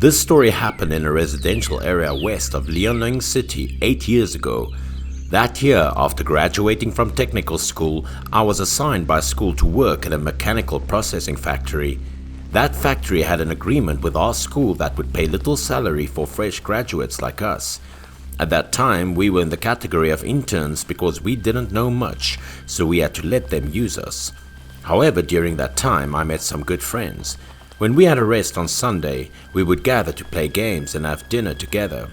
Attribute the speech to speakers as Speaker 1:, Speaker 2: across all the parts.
Speaker 1: This story happened in a residential area west of Liaoning City 8 years ago. That year, after graduating from technical school, I was assigned by school to work at a mechanical processing factory. That factory had an agreement with our school that would pay little salary for fresh graduates like us. At that time, we were in the category of interns because we didn't know much, so we had to let them use us. However, during that time, I met some good friends. When we had a rest on Sunday, we would gather to play games and have dinner together.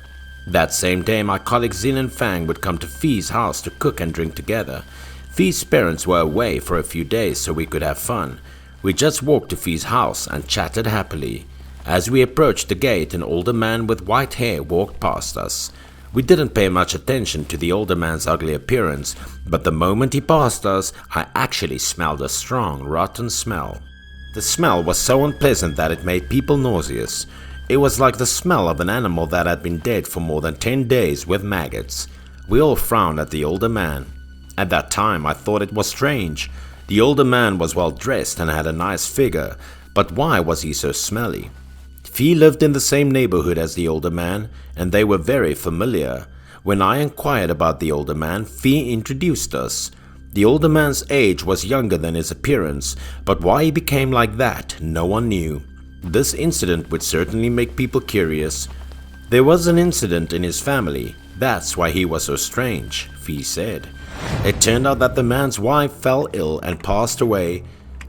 Speaker 1: That same day, my colleague Xin and Fang would come to Fi's house to cook and drink together. Fi's parents were away for a few days so we could have fun. We just walked to Fi's house and chatted happily. As we approached the gate, an older man with white hair walked past us. We didn't pay much attention to the older man's ugly appearance, but the moment he passed us, I actually smelled a strong, rotten smell. The smell was so unpleasant that it made people nauseous. It was like the smell of an animal that had been dead for more than 10 days with maggots. We all frowned at the older man. At that time, I thought it was strange. The older man was well dressed and had a nice figure, but why was he so smelly? Fi lived in the same neighborhood as the older man, and they were very familiar. When I inquired about the older man, Fi introduced us. The older man's age was younger than his appearance, but why he became like that, no one knew. This incident would certainly make people curious. There was an incident in his family, that's why he was so strange, Fi said. It turned out that the man's wife fell ill and passed away.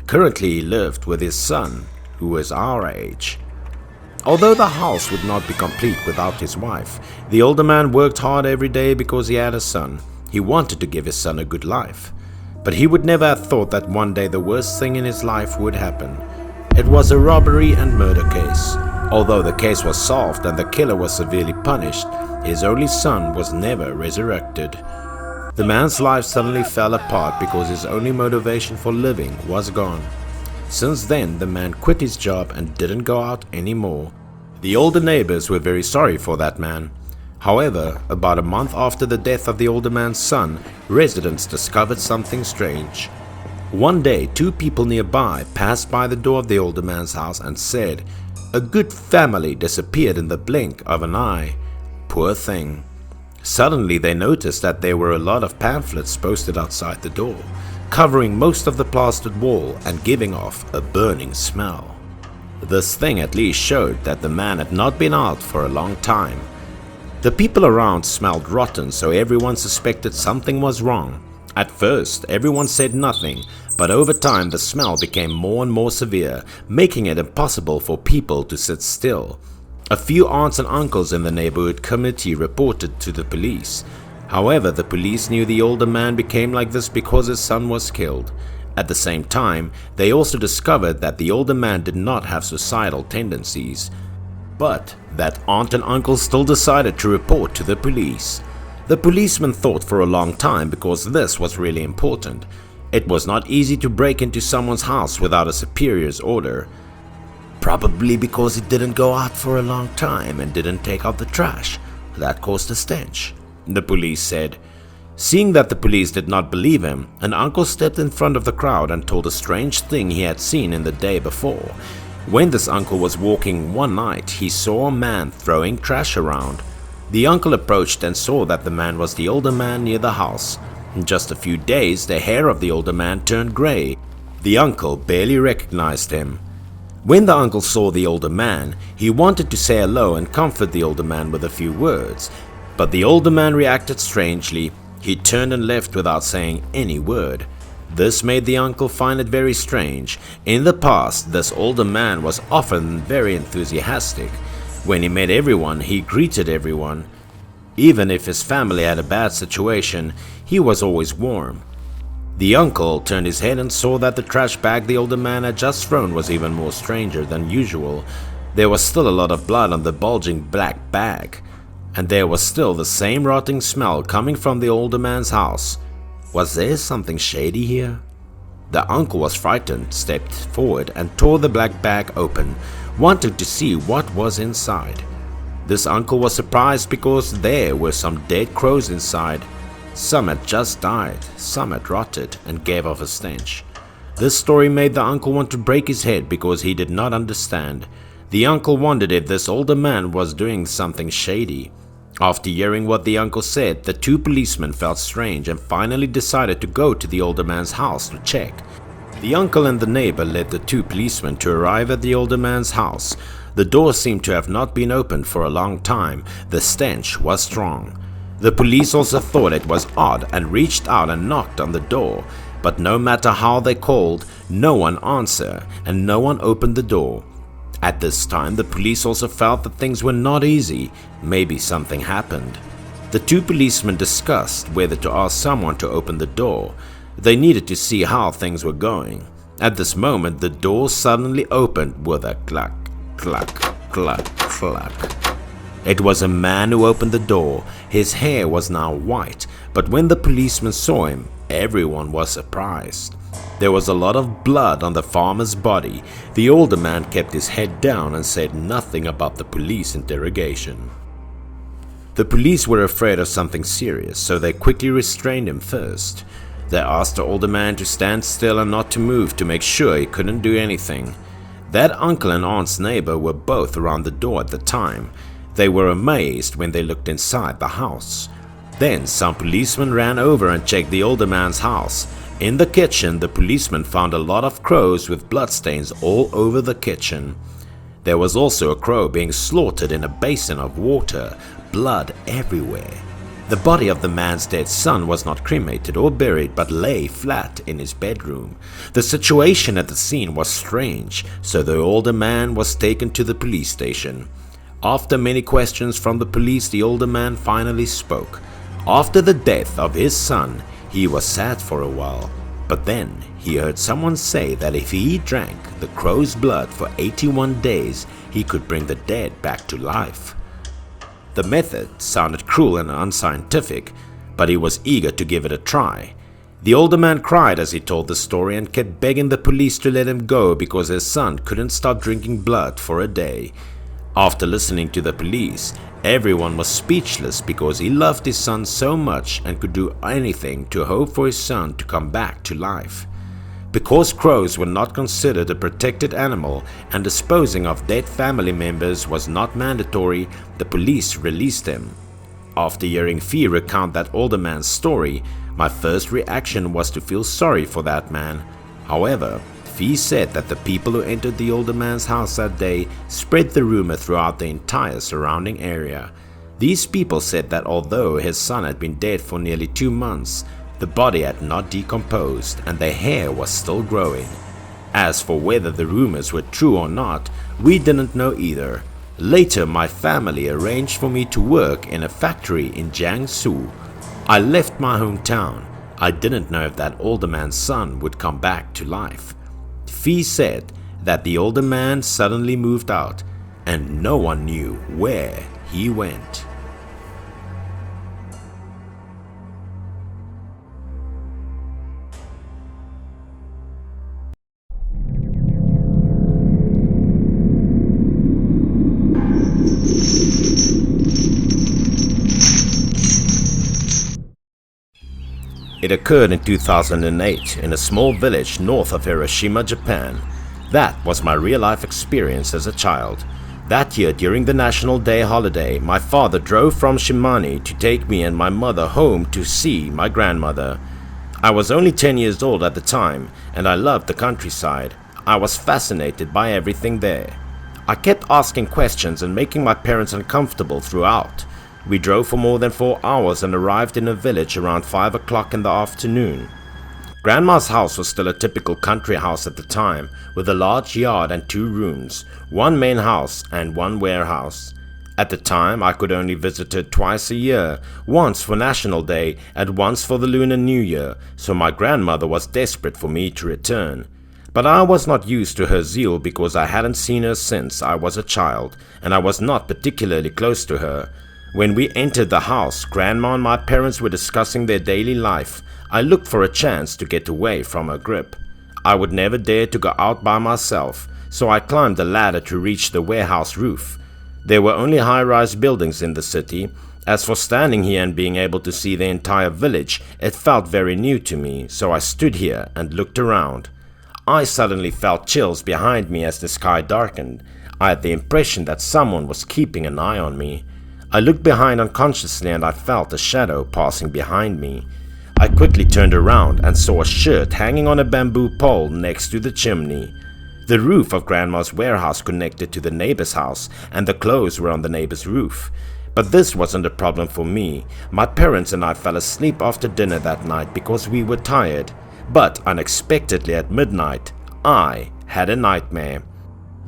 Speaker 1: Currently he lived with his son, who was our age. Although the house would not be complete without his wife, the older man worked hard every day because he had a son. He wanted to give his son a good life. But he would never have thought that one day the worst thing in his life would happen. It was a robbery and murder case. Although the case was solved and the killer was severely punished, his only son was never resurrected. The man's life suddenly fell apart because his only motivation for living was gone. Since then, the man quit his job and didn't go out anymore. The older neighbors were very sorry for that man. However, about a month after the death of the older man's son, residents discovered something strange. One day, two people nearby passed by the door of the older man's house and said, "A good family disappeared in the blink of an eye. Poor thing." Suddenly, they noticed that there were a lot of pamphlets posted outside the door, covering most of the plastered wall and giving off a burning smell. This thing at least showed that the man had not been out for a long time. The people around smelled rotten, so everyone suspected something was wrong. At first, everyone said nothing, but over time the smell became more and more severe, making it impossible for people to sit still. A few aunts and uncles in the neighborhood committee reported to the police. However, the police knew the older man became like this because his son was killed. At the same time, they also discovered that the older man did not have suicidal tendencies. But that aunt and uncle still decided to report to the police. The policemen thought for a long time because this was really important. It was not easy to break into someone's house without a superior's order. Probably because he didn't go out for a long time and didn't take out the trash. That caused a stench, the police said. Seeing that the police did not believe him, an uncle stepped in front of the crowd and told a strange thing he had seen in the day before. When this uncle was walking one night, he saw a man throwing trash around. The uncle approached and saw that the man was the older man near the house. In just a few days, the hair of the older man turned grey. The uncle barely recognized him. When the uncle saw the older man, he wanted to say hello and comfort the older man with a few words. But the older man reacted strangely. He turned and left without saying any word. This made the uncle find it very strange. In the past, this older man was often very enthusiastic. When he met everyone, he greeted everyone. Even if his family had a bad situation, he was always warm. The uncle turned his head and saw that the trash bag the older man had just thrown was even more stranger than usual. There was still a lot of blood on the bulging black bag, and there was still the same rotting smell coming from the older man's house. Was there something shady here? The uncle was frightened, stepped forward and tore the black bag open, wanting to see what was inside. This uncle was surprised because there were some dead crows inside. Some had just died, some had rotted and gave off a stench. This story made the uncle want to break his head because he did not understand. The uncle wondered if this older man was doing something shady. After hearing what the uncle said, the two policemen felt strange and finally decided to go to the older man's house to check. The uncle and the neighbor led the two policemen to arrive at the older man's house. The door seemed to have not been opened for a long time. The stench was strong. The police also thought it was odd and reached out and knocked on the door, but no matter how they called, no one answered and no one opened the door. At this time, the police also felt that things were not easy. Maybe something happened. The two policemen discussed whether to ask someone to open the door. They needed to see how things were going. At this moment, the door suddenly opened with a cluck, cluck, cluck, cluck. It was a man who opened the door. His hair was now white, but when the policemen saw him, everyone was surprised. There was a lot of blood on the farmer's body. The older man kept his head down and said nothing about the police interrogation. The police were afraid of something serious, so they quickly restrained him first. They asked the older man to stand still and not to move to make sure he couldn't do anything. That uncle and aunt's neighbor were both around the door at the time. They were amazed when they looked inside the house. Then some policemen ran over and checked the older man's house. In the kitchen, the policemen found a lot of crows with bloodstains all over the kitchen. There was also a crow being slaughtered in a basin of water, blood everywhere. The body of the man's dead son was not cremated or buried but lay flat in his bedroom. The situation at the scene was strange, so the older man was taken to the police station. After many questions from the police, the older man finally spoke. After the death of his son, he was sad for a while, but then he heard someone say that if he drank the crow's blood for 81 days, he could bring the dead back to life. The method sounded cruel and unscientific, but he was eager to give it a try. The older man cried as he told the story and kept begging the police to let him go because his son couldn't stop drinking blood for a day. After listening to the police, everyone was speechless because he loved his son so much and could do anything to hope for his son to come back to life. Because crows were not considered a protected animal and disposing of dead family members was not mandatory, the police released him. After hearing Fee recount that older man's story, my first reaction was to feel sorry for that man. However, Fee said that the people who entered the older man's house that day spread the rumor throughout the entire surrounding area. These people said that although his son had been dead for nearly 2 months, the body had not decomposed and the hair was still growing. As for whether the rumors were true or not, we didn't know either. Later, my family arranged for me to work in a factory in Jiangsu. I left my hometown. I didn't know if that older man's son would come back to life. Fee said that the older man suddenly moved out and no one knew where he went. It occurred in 2008 in a small village north of Hiroshima, Japan. That was my real-life experience as a child. That year, during the National Day holiday, my father drove from Shimane to take me and my mother home to see my grandmother. I was only 10 years old at the time, and I loved the countryside. I was fascinated by everything there. I kept asking questions and making my parents uncomfortable throughout. We drove for more than 4 hours and arrived in a village around 5 o'clock in the afternoon. Grandma's house was still a typical country house at the time, with a large yard and 2 rooms, 1 main house and 1 warehouse. At the time, I could only visit her twice a year, once for National Day and once for the Lunar New Year, so my grandmother was desperate for me to return. But I was not used to her zeal because I hadn't seen her since I was a child, and I was not particularly close to her. When we entered the house, Grandma and my parents were discussing their daily life. I looked for a chance to get away from her grip. I would never dare to go out by myself, so I climbed the ladder to reach the warehouse roof. There were only high-rise buildings in the city. As for standing here and being able to see the entire village, it felt very new to me, so I stood here and looked around. I suddenly felt chills behind me as the sky darkened. I had the impression that someone was keeping an eye on me. I looked behind unconsciously and I felt a shadow passing behind me. I quickly turned around and saw a shirt hanging on a bamboo pole next to the chimney. The roof of Grandma's warehouse connected to the neighbor's house and the clothes were on the neighbor's roof. But this wasn't a problem for me. My parents and I fell asleep after dinner that night because we were tired. But unexpectedly at midnight, I had a nightmare.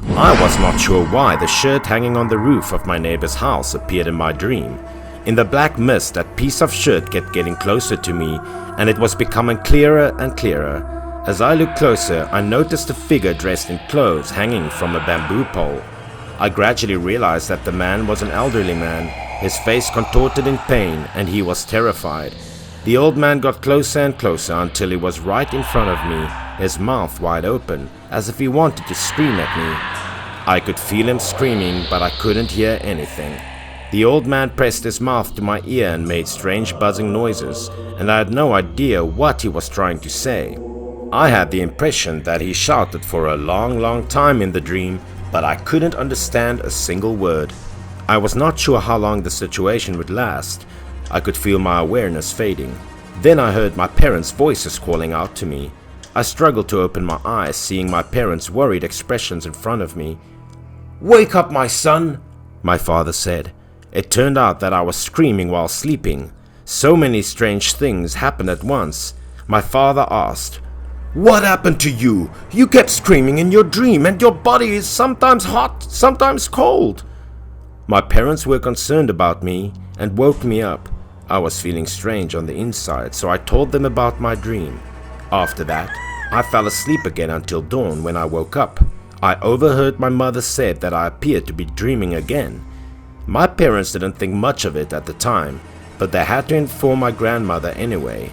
Speaker 1: I was not sure why the shirt hanging on the roof of my neighbor's house appeared in my dream. In the black mist, that piece of shirt kept getting closer to me, and it was becoming clearer and clearer. As I looked closer, I noticed a figure dressed in clothes hanging from a bamboo pole. I gradually realized that the man was an elderly man, his face contorted in pain, and he was terrified. The old man got closer and closer until he was right in front of me, his mouth wide open, as if he wanted to scream at me. I could feel him screaming, but I couldn't hear anything. The old man pressed his mouth to my ear and made strange buzzing noises, and I had no idea what he was trying to say. I had the impression that he shouted for a long time in the dream, but I couldn't understand a single word. I was not sure how long the situation would last. I could feel my awareness fading. Then I heard my parents' voices calling out to me. I struggled to open my eyes, seeing my parents' worried expressions in front of me. "Wake up, my son," my father said. It turned out that I was screaming while sleeping. So many strange things happened at once. My father asked, "What happened to you? You kept screaming in your dream and your body is sometimes hot, sometimes cold." My parents were concerned about me and woke me up. I was feeling strange on the inside, so I told them about my dream. After that, I fell asleep again until dawn when I woke up. I overheard my mother said that I appeared to be dreaming again. My parents didn't think much of it at the time, but they had to inform my grandmother anyway.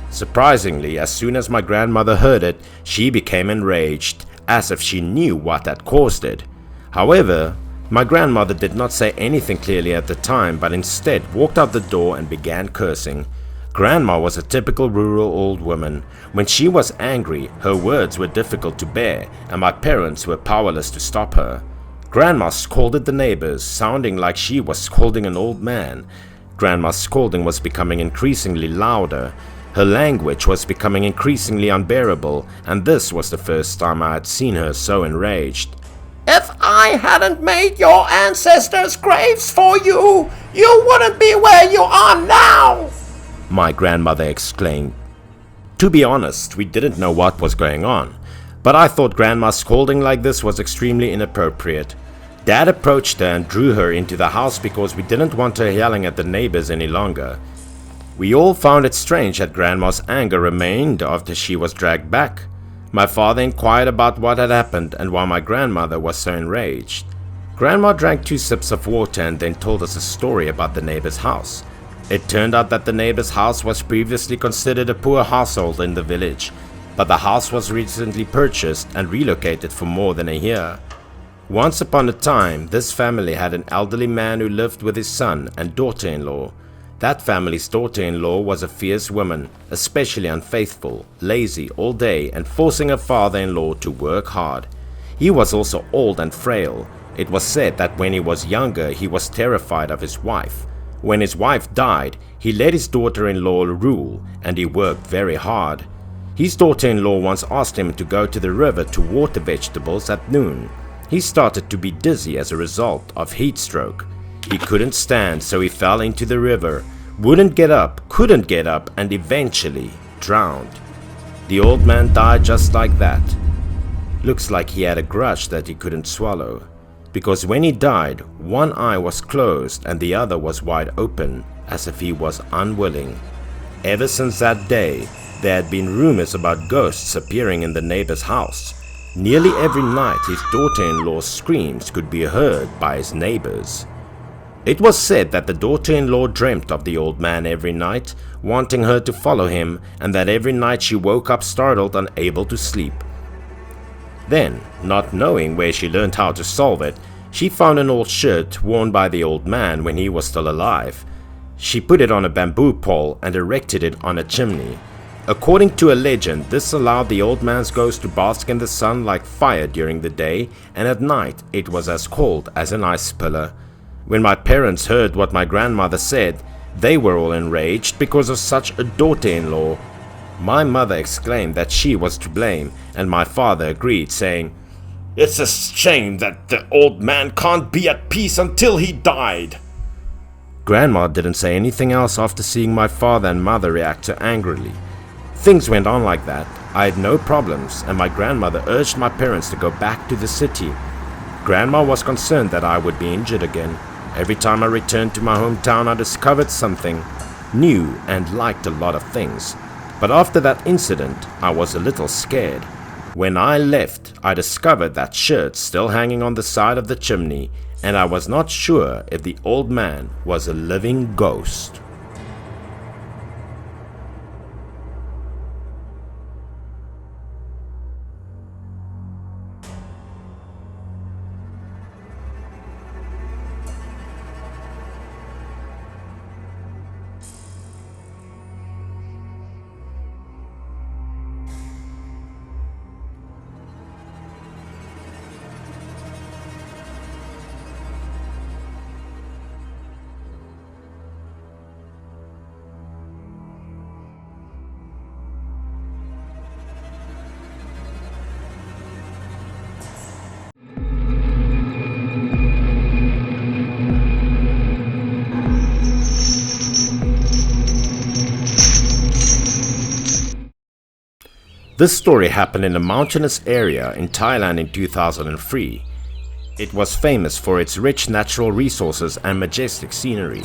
Speaker 1: Surprisingly, as soon as my grandmother heard it, she became enraged, as if she knew what had caused it. However, my grandmother did not say anything clearly at the time, but instead walked out the door and began cursing. Grandma was a typical rural old woman. When she was angry, her words were difficult to bear, and my parents were powerless to stop her. Grandma scolded the neighbors, sounding like she was scolding an old man. Grandma's scolding was becoming increasingly louder. Her language was becoming increasingly unbearable, and this was the first time I had seen her so enraged. "If I hadn't made your ancestors' graves for you, you wouldn't be where you are now," my grandmother exclaimed. To be honest, we didn't know what was going on, but I thought Grandma's scolding like this was extremely inappropriate. Dad approached her and drew her into the house because we didn't want her yelling at the neighbors any longer. We all found it strange that Grandma's anger remained after she was dragged back. My father inquired about what had happened and why my grandmother was so enraged. Grandma drank 2 sips of water and then told us a story about the neighbor's house. It turned out that the neighbor's house was previously considered a poor household in the village, but the house was recently purchased and relocated for more than a year. Once upon a time, this family had an elderly man who lived with his son and daughter-in-law. That family's daughter-in-law was a fierce woman, especially unfaithful, lazy all day and forcing her father-in-law to work hard. He was also old and frail. It was said that when he was younger he was terrified of his wife. When his wife died, he let his daughter-in-law rule and he worked very hard. His daughter-in-law once asked him to go to the river to water vegetables at noon. He started to be dizzy as a result of heat stroke. He couldn't stand, so he fell into the river, wouldn't get up, couldn't get up, and eventually drowned. The old man died just like that. Looks like he had a grudge that he couldn't swallow, because when he died, one eye was closed and the other was wide open, as if he was unwilling. Ever since that day, there had been rumors about ghosts appearing in the neighbor's house. Nearly every night his daughter-in-law's screams could be heard by his neighbors. It was said that the daughter-in-law dreamt of the old man every night, wanting her to follow him, and that every night she woke up startled, unable to sleep. Then, not knowing where she learned how to solve it, she found an old shirt worn by the old man when he was still alive. She put it on a bamboo pole and erected it on a chimney. According to a legend, this allowed the old man's ghost to bask in the sun like fire during the day, and at night it was as cold as an ice pillar. When my parents heard what my grandmother said, they were all enraged because of such a daughter-in-law. My mother exclaimed that she was to blame, and my father agreed, saying, "It's a shame that the old man can't be at peace until he died." Grandma didn't say anything else after seeing my father and mother react so angrily. Things went on like that. I had no problems, and my grandmother urged my parents to go back to the city. Grandma was concerned that I would be injured again. Every time I returned to my hometown, I discovered something new and liked a lot of things. But after that incident, I was a little scared. When I left, I discovered that shirt still hanging on the side of the chimney, and I was not sure if the old man was a living ghost. This story happened in a mountainous area in Thailand in 2003. It was famous for its rich natural resources and majestic scenery.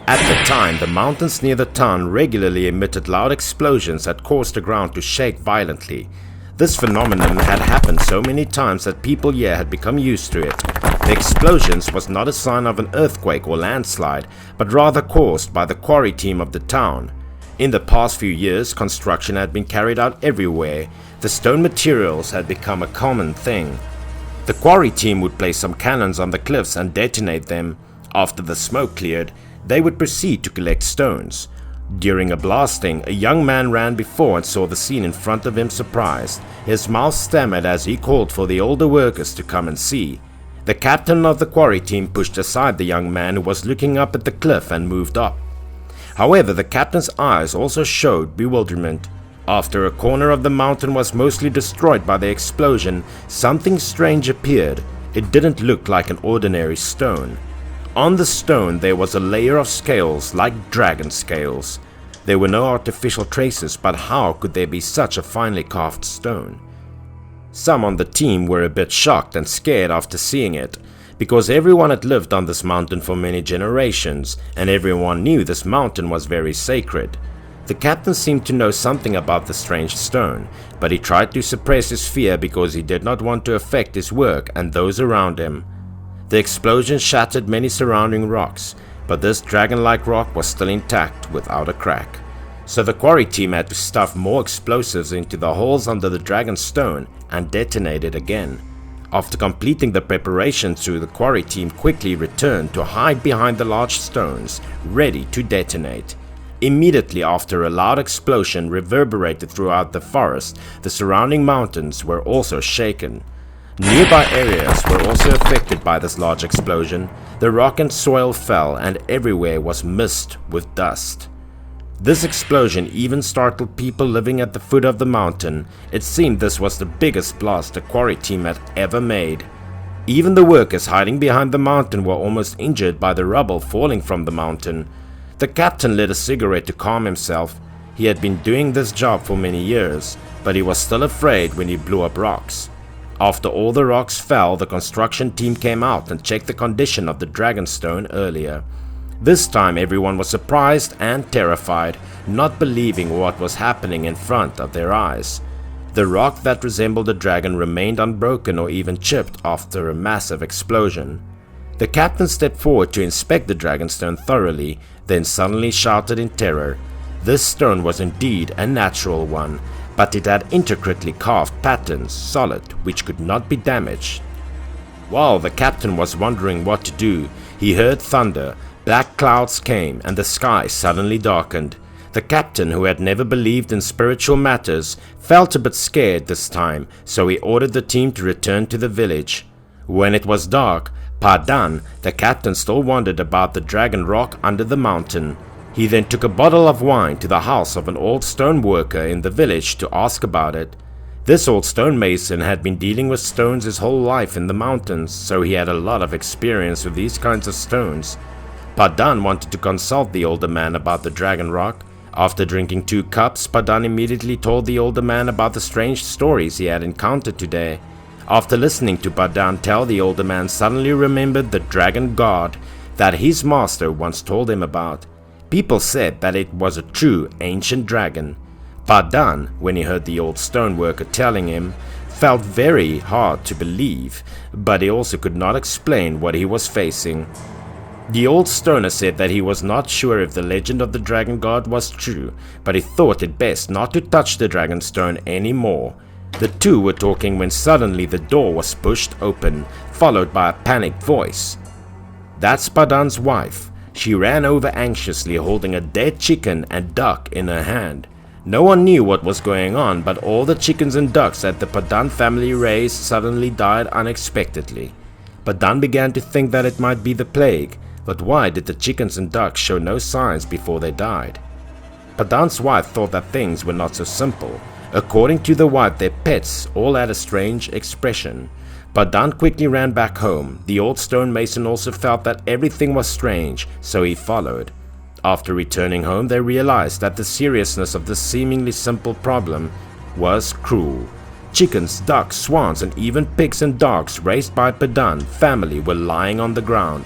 Speaker 1: At the time, the mountains near the town regularly emitted loud explosions that caused the ground to shake violently. This phenomenon had happened so many times that people here had become used to it. The explosions was not a sign of an earthquake or landslide, but rather caused by the quarry team of the town. In the past few years, construction had been carried out everywhere. The stone materials had become a common thing. The quarry team would place some cannons on the cliffs and detonate them. After the smoke cleared, they would proceed to collect stones. During a blasting, a young man ran before and saw the scene in front of him surprised. His mouth stammered as he called for the older workers to come and see. The captain of the quarry team pushed aside the young man who was looking up at the cliff and moved up. However, the captain's eyes also showed bewilderment. After a corner of the mountain was mostly destroyed by the explosion, something strange appeared. It didn't look like an ordinary stone. On the stone there was a layer of scales like dragon scales. There were no artificial traces, but how could there be such a finely carved stone? Some on the team were a bit shocked and scared after seeing it, because everyone had lived on this mountain for many generations, and everyone knew this mountain was very sacred. The captain seemed to know something about the strange stone, but he tried to suppress his fear because he did not want to affect his work and those around him. The explosion shattered many surrounding rocks, but this dragon-like rock was still intact without a crack. So the quarry team had to stuff more explosives into the holes under the dragon stone and detonate it again. After completing the preparations, the quarry team quickly returned to hide behind the large stones, ready to detonate. Immediately after, a loud explosion reverberated throughout the forest. The surrounding mountains were also shaken. Nearby areas were also affected by this large explosion. The rock and soil fell, and everywhere was mist with dust. This explosion even startled people living at the foot of the mountain. It seemed this was the biggest blast the quarry team had ever made. Even the workers hiding behind the mountain were almost injured by the rubble falling from the mountain. The captain lit a cigarette to calm himself. He had been doing this job for many years, but he was still afraid when he blew up rocks. After all the rocks fell, the construction team came out and checked the condition of the dragonstone earlier. This time everyone was surprised and terrified, not believing what was happening in front of their eyes. The rock that resembled a dragon remained unbroken or even chipped after a massive explosion. The captain stepped forward to inspect the dragonstone thoroughly, then suddenly shouted in terror. This stone was indeed a natural one, but it had intricately carved patterns, solid, which could not be damaged. While the captain was wondering what to do, he heard thunder. Black clouds came and the sky suddenly darkened. The captain, who had never believed in spiritual matters, felt a bit scared this time, so he ordered the team to return to the village. When it was dark, Padan, the captain, still wondered about the dragon rock under the mountain. He then took a bottle of wine to the house of an old stone worker in the village to ask about it. This old stonemason had been dealing with stones his whole life in the mountains, so he had a lot of experience with these kinds of stones. Padan wanted to consult the older man about the dragon rock. After drinking 2 cups, Padan immediately told the older man about the strange stories he had encountered today. After listening to Padan tell, the older man suddenly remembered the dragon god that his master once told him about. People said that it was a true ancient dragon. Padan, when he heard the old stoneworker telling him, felt very hard to believe, but he also could not explain what he was facing. The old stoner said that he was not sure if the legend of the dragon god was true, but he thought it best not to touch the dragon stone anymore. The two were talking when suddenly the door was pushed open, followed by a panicked voice. "That's Padan's wife." She ran over anxiously, holding a dead chicken and duck in her hand. No one knew what was going on, but all the chickens and ducks that the Padan family raised suddenly died unexpectedly. Padan began to think that it might be the plague. But why did the chickens and ducks show no signs before they died? Padan's wife thought that things were not so simple. According to the wife, their pets all had a strange expression. Padan quickly ran back home. The old stonemason also felt that everything was strange, so he followed. After returning home, they realized that the seriousness of this seemingly simple problem was cruel. Chickens, ducks, swans, and even pigs and dogs raised by Padan family were lying on the ground.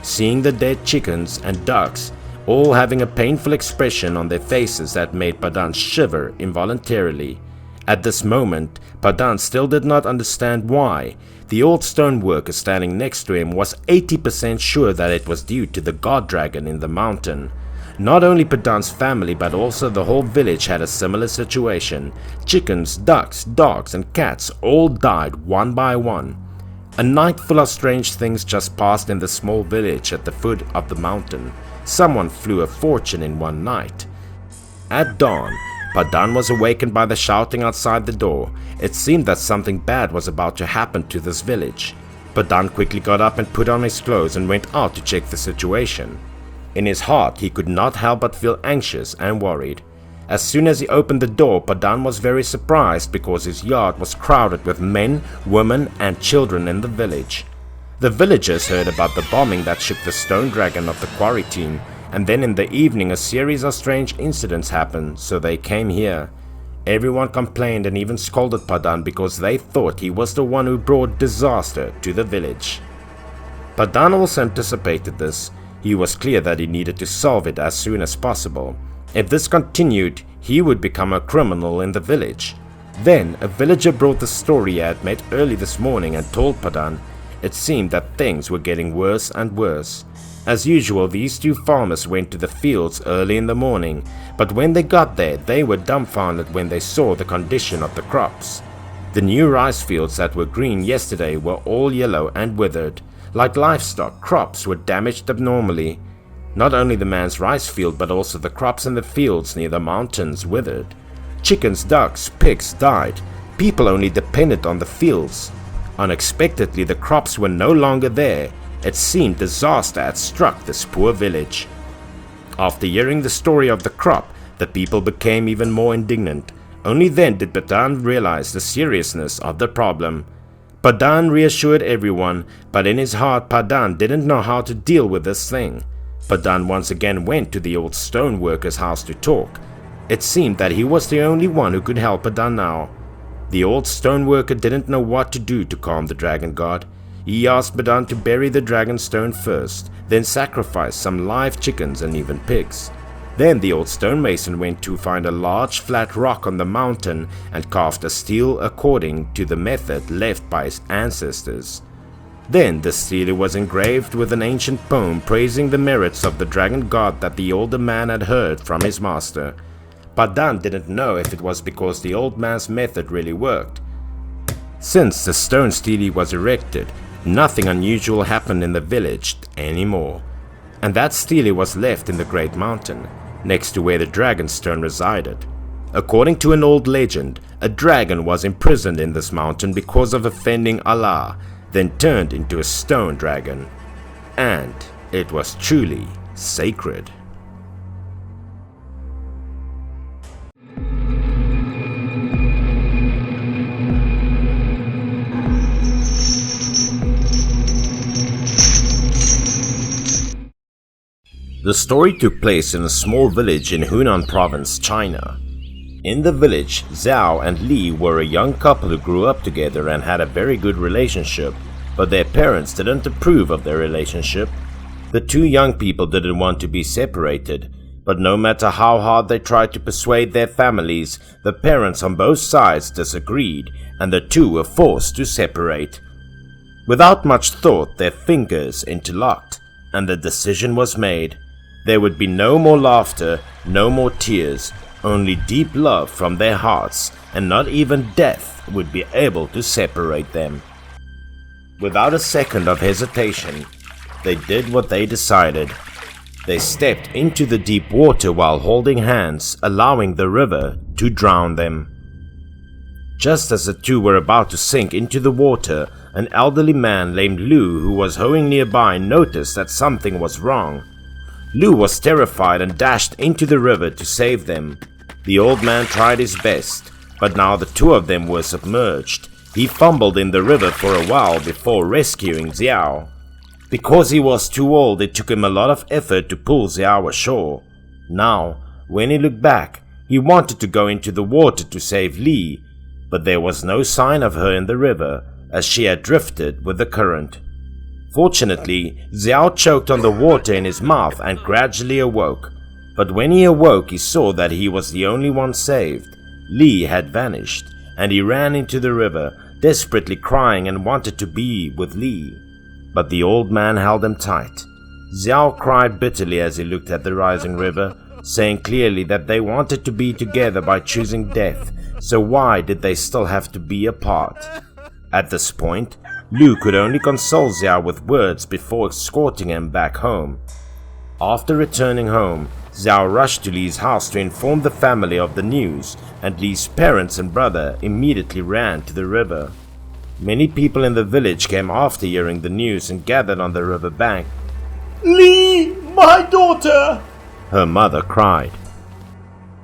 Speaker 1: Seeing the dead chickens and ducks all having a painful expression on their faces that made Padan shiver involuntarily. At this moment, Padan still did not understand why. The old stoneworker standing next to him was 80% sure that it was due to the god dragon in the mountain. Not only Padan's family but also the whole village had a similar situation. Chickens, ducks, dogs and cats all died one by one. A night full of strange things just passed in the small village at the foot of the mountain. Someone flew a fortune in one night. At dawn, Padan was awakened by the shouting outside the door. It seemed that something bad was about to happen to this village. Padan quickly got up and put on his clothes and went out to check the situation. In his heart, he could not help but feel anxious and worried. As soon as he opened the door, Padan was very surprised because his yard was crowded with men, women, and children in the village. The villagers heard about the bombing that shook the stone dragon of the quarry team, and then in the evening a series of strange incidents happened, so they came here. Everyone complained and even scolded Padan because they thought he was the one who brought disaster to the village. Padan also anticipated this. He was clear that he needed to solve it as soon as possible. If this continued, he would become a criminal in the village. Then, a villager brought the story he had met early this morning and told Padan. It seemed that things were getting worse and worse. As usual, these two farmers went to the fields early in the morning, but when they got there, they were dumbfounded when they saw the condition of the crops. The new rice fields that were green yesterday were all yellow and withered. Like livestock, crops were damaged abnormally. Not only the man's rice field but also the crops in the fields near the mountains withered. Chickens, ducks, pigs died. People only depended on the fields. Unexpectedly, the crops were no longer there. It seemed disaster had struck this poor village. After hearing the story of the crop, the people became even more indignant. Only then did Padan realize the seriousness of the problem. Padan reassured everyone, but in his heart Padan didn't know how to deal with this thing. Padan once again went to the old stoneworker's house to talk. It seemed that he was the only one who could help Padan now. The old stoneworker didn't know what to do to calm the dragon god. He asked Padan to bury the dragon stone first, then sacrifice some live chickens and even pigs. Then the old stonemason went to find a large flat rock on the mountain and carved a stele according to the method left by his ancestors. Then the stele was engraved with an ancient poem praising the merits of the dragon god that the older man had heard from his master. Padan didn't know if it was because the old man's method really worked. Since the stone stele was erected, nothing unusual happened in the village anymore. And that stele was left in the great mountain. next to where the dragon stone resided. According to an old legend, a dragon was imprisoned in this mountain because of offending Allah, then turned into a stone dragon. And it was truly sacred. The story took place in a small village in Hunan province, China. In the village, Zhao and Li were a young couple who grew up together and had a very good relationship, but their parents didn't approve of their relationship. The two young people didn't want to be separated, but no matter how hard they tried to persuade their families, the parents on both sides disagreed and the two were forced to separate. Without much thought, their fingers interlocked and the decision was made. There would be no more laughter, no more tears, only deep love from their hearts, and not even death would be able to separate them. Without a second of hesitation, they did what they decided. They stepped into the deep water while holding hands, allowing the river to drown them. Just as the two were about to sink into the water, an elderly man named Lu, who was hoeing nearby, noticed that something was wrong. Lu was terrified and dashed into the river to save them. The old man tried his best, but now the two of them were submerged. He fumbled in the river for a while before rescuing Xiao. Because he was too old, it took him a lot of effort to pull Xiao ashore. Now, when he looked back, he wanted to go into the water to save Li, but there was no sign of her in the river, as she had drifted with the current. Fortunately, Xiao choked on the water in his mouth and gradually awoke. But when he awoke, he saw that he was the only one saved. Li had vanished, and he ran into the river, desperately crying and wanted to be with Li. But the old man held him tight. Xiao cried bitterly as he looked at the rising river, saying clearly that they wanted to be together by choosing death, so why did they still have to be apart? At this point, Lu could only console Xiao with words before escorting him back home. After returning home, Xiao rushed to Li's house to inform the family of the news, and Li's parents and brother immediately ran to the river. Many people in the village came after hearing the news and gathered on the river bank.
Speaker 2: Li, my daughter!
Speaker 1: Her mother cried.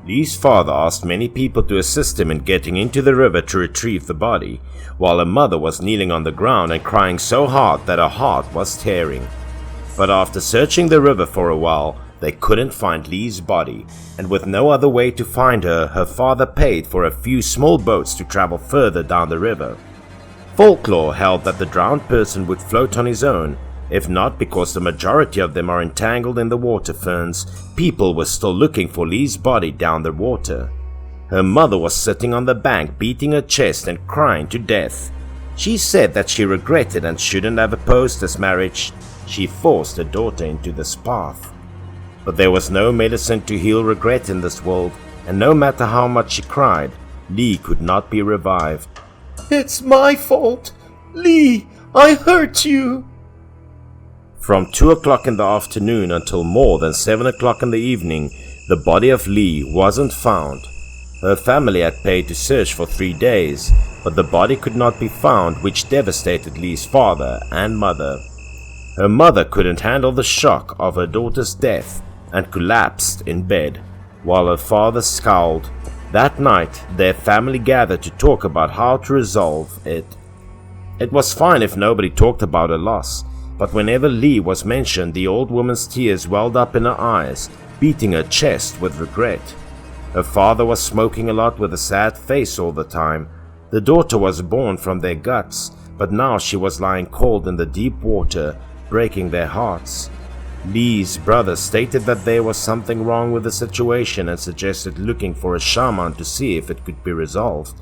Speaker 1: Li's father asked many people to assist him in getting into the river to retrieve the body, while her mother was kneeling on the ground and crying so hard that her heart was tearing. But after searching the river for a while, they couldn't find Li's body, and with no other way to find her, her father paid for a few small boats to travel further down the river. Folklore held that the drowned person would float on his own. If not, because the majority of them are entangled in the water ferns, people were still looking for Li's body down the water. Her mother was sitting on the bank beating her chest and crying to death. She said that she regretted and shouldn't have opposed this marriage. She forced her daughter into this path. But there was no medicine to heal regret in this world, and no matter how much she cried, Li could not be revived.
Speaker 2: It's my fault. Li, I hurt you.
Speaker 1: From 2 o'clock in the afternoon until more than 7 o'clock in the evening, the body of Li wasn't found. Her family had paid to search for 3 days, but the body could not be found, which devastated Li's father and mother. Her mother couldn't handle the shock of her daughter's death and collapsed in bed, while her father scowled. That night, their family gathered to talk about how to resolve it. It was fine if nobody talked about her loss, but whenever Li was mentioned, the old woman's tears welled up in her eyes, beating her chest with regret. Her father was smoking a lot with a sad face all the time. The daughter was born from their guts, but now she was lying cold in the deep water, breaking their hearts. Li's brother stated that there was something wrong with the situation and suggested looking for a shaman to see if it could be resolved.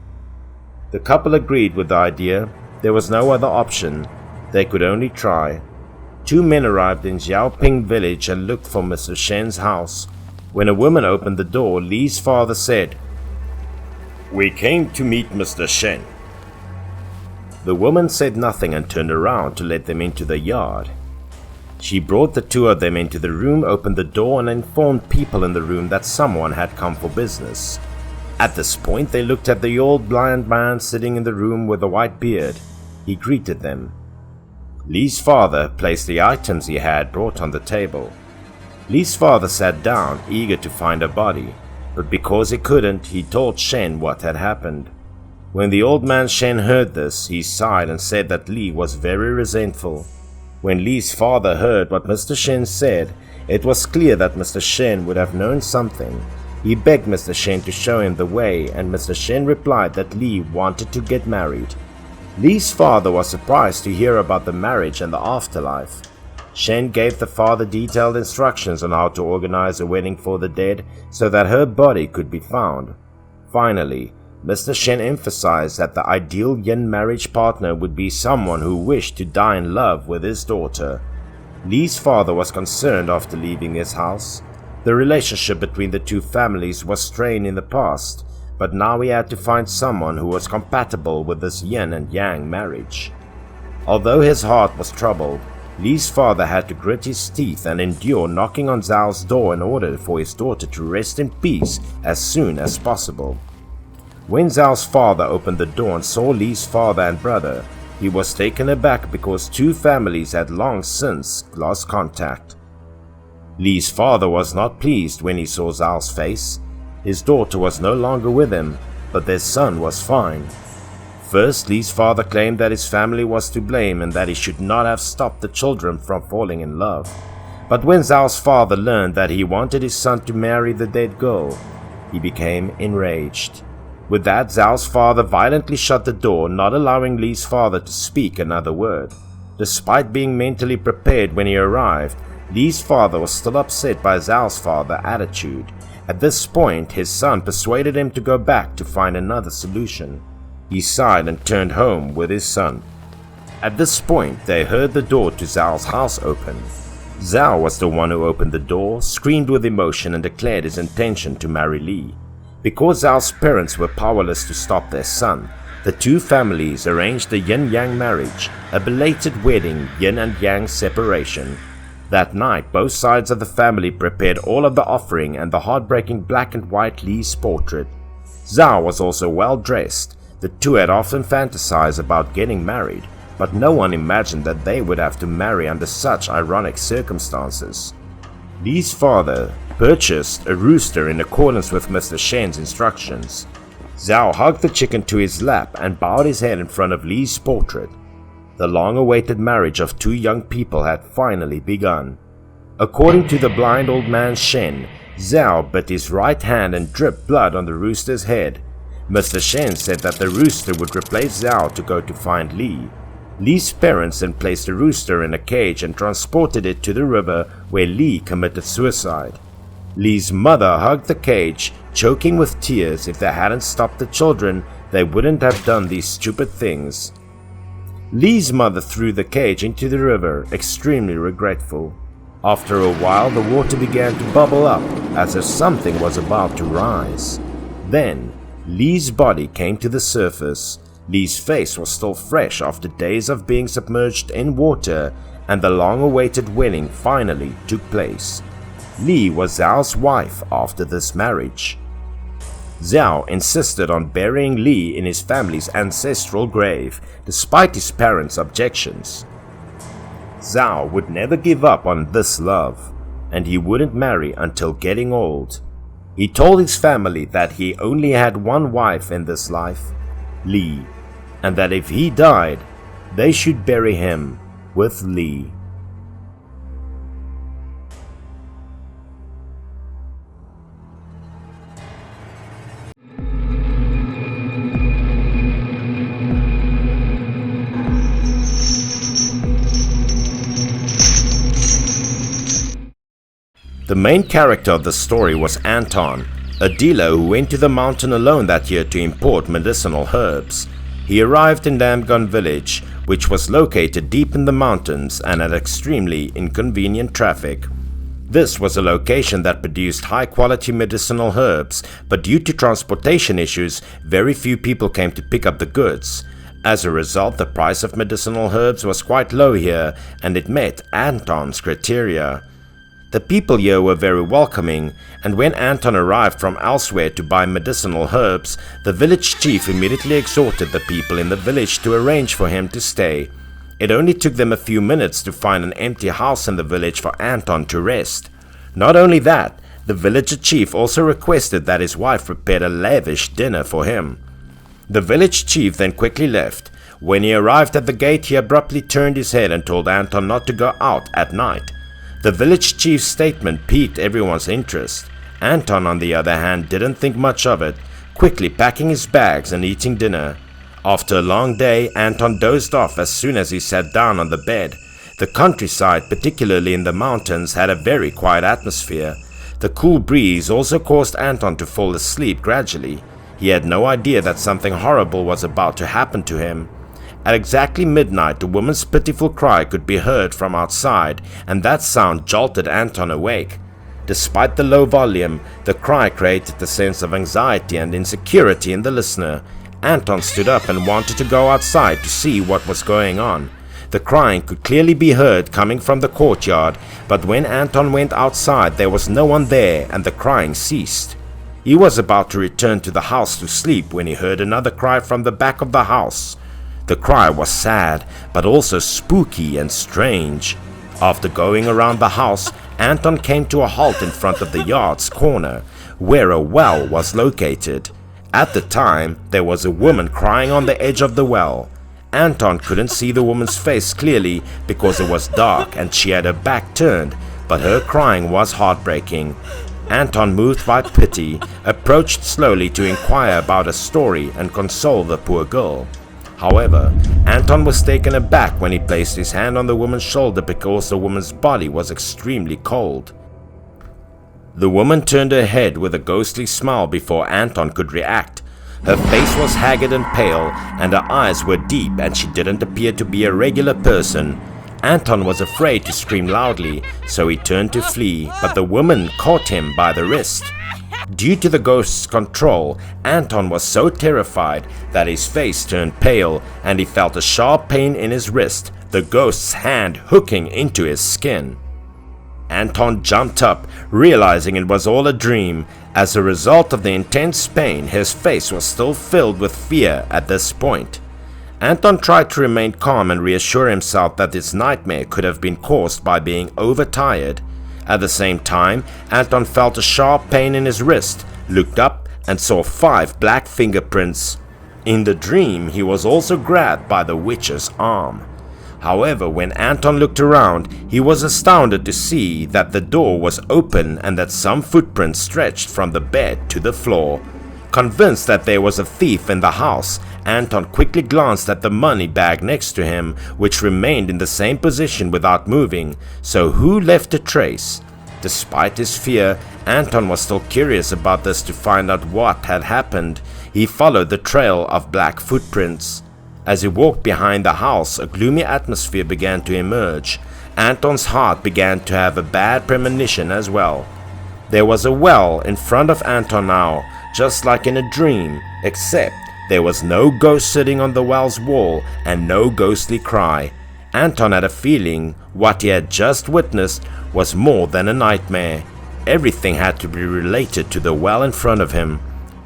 Speaker 1: The couple agreed with the idea. There was no other option. They could only try. 2 men arrived in Xiaoping village and looked for Mr. Shen's house. When a woman opened the door, Li's father said, "We came to meet Mr. Shen." The woman said nothing and turned around to let them into the yard. She brought the two of them into the room, opened the door, and informed people in the room that someone had come for business. At this point, they looked at the old blind man sitting in the room with a white beard. He greeted them. Lee's father placed the items he had brought on the table. Lee's father sat down, eager to find a body, but because he couldn't, he told Shen what had happened. When the old man Shen heard this, he sighed and said that Lee was very resentful. When Lee's father heard what Mr. Shen said, it was clear that Mr. Shen would have known something. He begged Mr. Shen to show him the way, and Mr. Shen replied that Lee wanted to get married. Lee's father was surprised to hear about the marriage and the afterlife. Shen gave the father detailed instructions on how to organize a wedding for the dead so that her body could be found. Finally, Mr. Shen emphasized that the ideal Yin marriage partner would be someone who wished to die in love with his daughter. Lee's father was concerned after leaving his house. The relationship between the two families was strained in the past, but now he had to find someone who was compatible with this Yin and Yang marriage. Although his heart was troubled, Lee's father had to grit his teeth and endure knocking on Zhao's door in order for his daughter to rest in peace as soon as possible. When Zhao's father opened the door and saw Lee's father and brother, he was taken aback because two families had long since lost contact. Lee's father was not pleased when he saw Zhao's face. His daughter was no longer with him, but their son was fine. First, Lee's father claimed that his family was to blame and that he should not have stopped the children from falling in love. But when Zhao's father learned that he wanted his son to marry the dead girl, he became enraged. With that, Zhao's father violently shut the door, not allowing Lee's father to speak another word. Despite being mentally prepared when he arrived, Lee's father was still upset by Zhao's father's attitude. At this point, his son persuaded him to go back to find another solution. He sighed and turned home with his son. At this point, they heard the door to Zhao's house open. Zhao was the one who opened the door, screamed with emotion, and declared his intention to marry Lee. Because Zhao's parents were powerless to stop their son, the two families arranged a yin-yang marriage, a belated wedding, yin and yang separation. That night, both sides of the family prepared all of the offering and the heartbreaking black and white Lee's portrait. Zhao was also well dressed. The two had often fantasized about getting married, but no one imagined that they would have to marry under such ironic circumstances. Lee's father purchased a rooster in accordance with Mr. Shen's instructions. Zhao hugged the chicken to his lap and bowed his head in front of Lee's portrait. The long-awaited marriage of two young people had finally begun. According to the blind old man Shen, Zhao bit his right hand and dripped blood on the rooster's head. Mr. Shen said that the rooster would replace Zhao to go to find Lee. Lee's parents then placed the rooster in a cage and transported it to the river where Lee committed suicide. Lee's mother hugged the cage, choking with tears. If they hadn't stopped the children, they wouldn't have done these stupid things. Lee's mother threw the cage into the river, extremely regretful. After a while, the water began to bubble up, as if something was about to rise. Then, Lee's body came to the surface. Lee's face was still fresh after days of being submerged in water, and the long-awaited wedding finally took place. Lee was Zhao's wife after this marriage. Zhao insisted on burying Lee in his family's ancestral grave, despite his parents' objections. Zhao would never give up on this love, and he wouldn't marry until getting old. He told his family that he only had one wife in this life, Lee, and that if he died, they should bury him with Lee. The main character of the story was Anton, a dealer who went to the mountain alone that year to import medicinal herbs. He arrived in Damgon village, which was located deep in the mountains and had extremely inconvenient traffic. This was a location that produced high-quality medicinal herbs, but due to transportation issues, very few people came to pick up the goods. As a result, the price of medicinal herbs was quite low here, and it met Anton's criteria. The people here were very welcoming, and when Anton arrived from elsewhere to buy medicinal herbs, the village chief immediately exhorted the people in the village to arrange for him to stay. It only took them a few minutes to find an empty house in the village for Anton to rest. Not only that, the villager chief also requested that his wife prepared a lavish dinner for him. The village chief then quickly left. When he arrived at the gate, he abruptly turned his head and told Anton not to go out at night. The village chief's statement piqued everyone's interest. Anton, on the other hand, didn't think much of it, quickly packing his bags and eating dinner. After a long day, Anton dozed off as soon as he sat down on the bed. The countryside, particularly in the mountains, had a very quiet atmosphere. The cool breeze also caused Anton to fall asleep gradually. He had no idea that something horrible was about to happen to him. At exactly midnight, a woman's pitiful cry could be heard from outside, and that sound jolted Anton awake. Despite the low volume, the cry created a sense of anxiety and insecurity in the listener. Anton stood up and wanted to go outside to see what was going on. The crying could clearly be heard coming from the courtyard, but when Anton went outside, there was no one there and the crying ceased. He was about to return to the house to sleep when he heard another cry from the back of the house. The cry was sad, but also spooky and strange. After going around the house, Anton came to a halt in front of the yard's corner, where a well was located. At the time, there was a woman crying on the edge of the well. Anton couldn't see the woman's face clearly because it was dark and she had her back turned, but her crying was heartbreaking. Anton, moved by pity, approached slowly to inquire about her story and console the poor girl. However, Anton was taken aback when he placed his hand on the woman's shoulder because the woman's body was extremely cold. The woman turned her head with a ghostly smile before Anton could react. Her face was haggard and pale, and her eyes were deep, and she didn't appear to be a regular person. Anton was afraid to scream loudly, so he turned to flee, but the woman caught him by the wrist. Due to the ghost's control, Anton was so terrified that his face turned pale and he felt a sharp pain in his wrist, the ghost's hand hooking into his skin. Anton jumped up, realizing it was all a dream. As a result of the intense pain, his face was still filled with fear at this point. Anton tried to remain calm and reassure himself that this nightmare could have been caused by being overtired. At the same time, Anton felt a sharp pain in his wrist, looked up, and saw 5 black fingerprints. In the dream, he was also grabbed by the witch's arm. However, when Anton looked around, he was astounded to see that the door was open and that some footprints stretched from the bed to the floor. Convinced that there was a thief in the house, Anton quickly glanced at the money bag next to him, which remained in the same position without moving. So who left a trace? Despite his fear, Anton was still curious about this to find out what had happened. He followed the trail of black footprints. As he walked behind the house, a gloomy atmosphere began to emerge. Anton's heart began to have a bad premonition as well. There was a well in front of Anton now, just like in a dream, except there was no ghost sitting on the well's wall and no ghostly cry. Anton had a feeling what he had just witnessed was more than a nightmare. Everything had to be related to the well in front of him.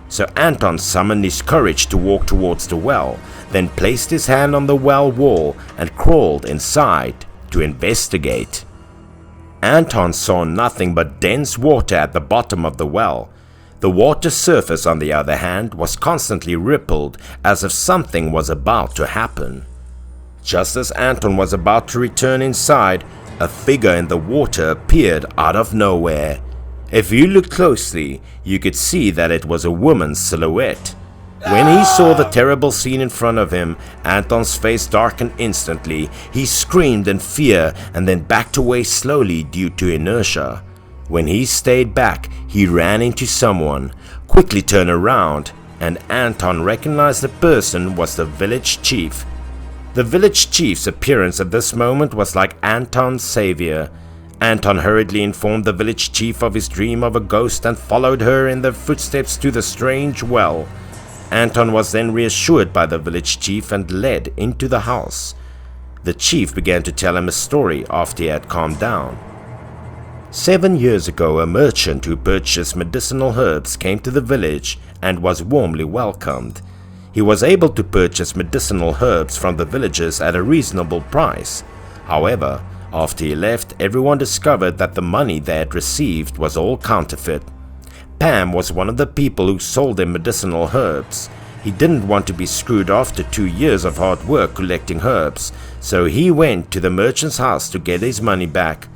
Speaker 1: So Anton summoned his courage to walk towards the well, then placed his hand on the well wall and crawled inside to investigate. Anton saw nothing but dense water at the bottom of the well. The water surface, on the other hand, was constantly rippled as if something was about to happen. Just as Anton was about to return inside, a figure in the water appeared out of nowhere. If you looked closely, you could see that it was a woman's silhouette. When he saw the terrible scene in front of him, Anton's face darkened instantly. He screamed in fear and then backed away slowly due to inertia. When he stayed back, he ran into someone, quickly turned around, and Anton recognized the person was the village chief. The village chief's appearance at this moment was like Anton's savior. Anton hurriedly informed the village chief of his dream of a ghost and followed her in their footsteps to the strange well. Anton was then reassured by the village chief and led into the house. The chief began to tell him a story after he had calmed down. 7 years ago, a merchant who purchased medicinal herbs came to the village and was warmly welcomed. He was able to purchase medicinal herbs from the villagers at a reasonable price. However, after he left, everyone discovered that the money they had received was all counterfeit. Pam was one of the people who sold him medicinal herbs. He didn't want to be screwed after 2 years of hard work collecting herbs, so he went to the merchant's house to get his money back.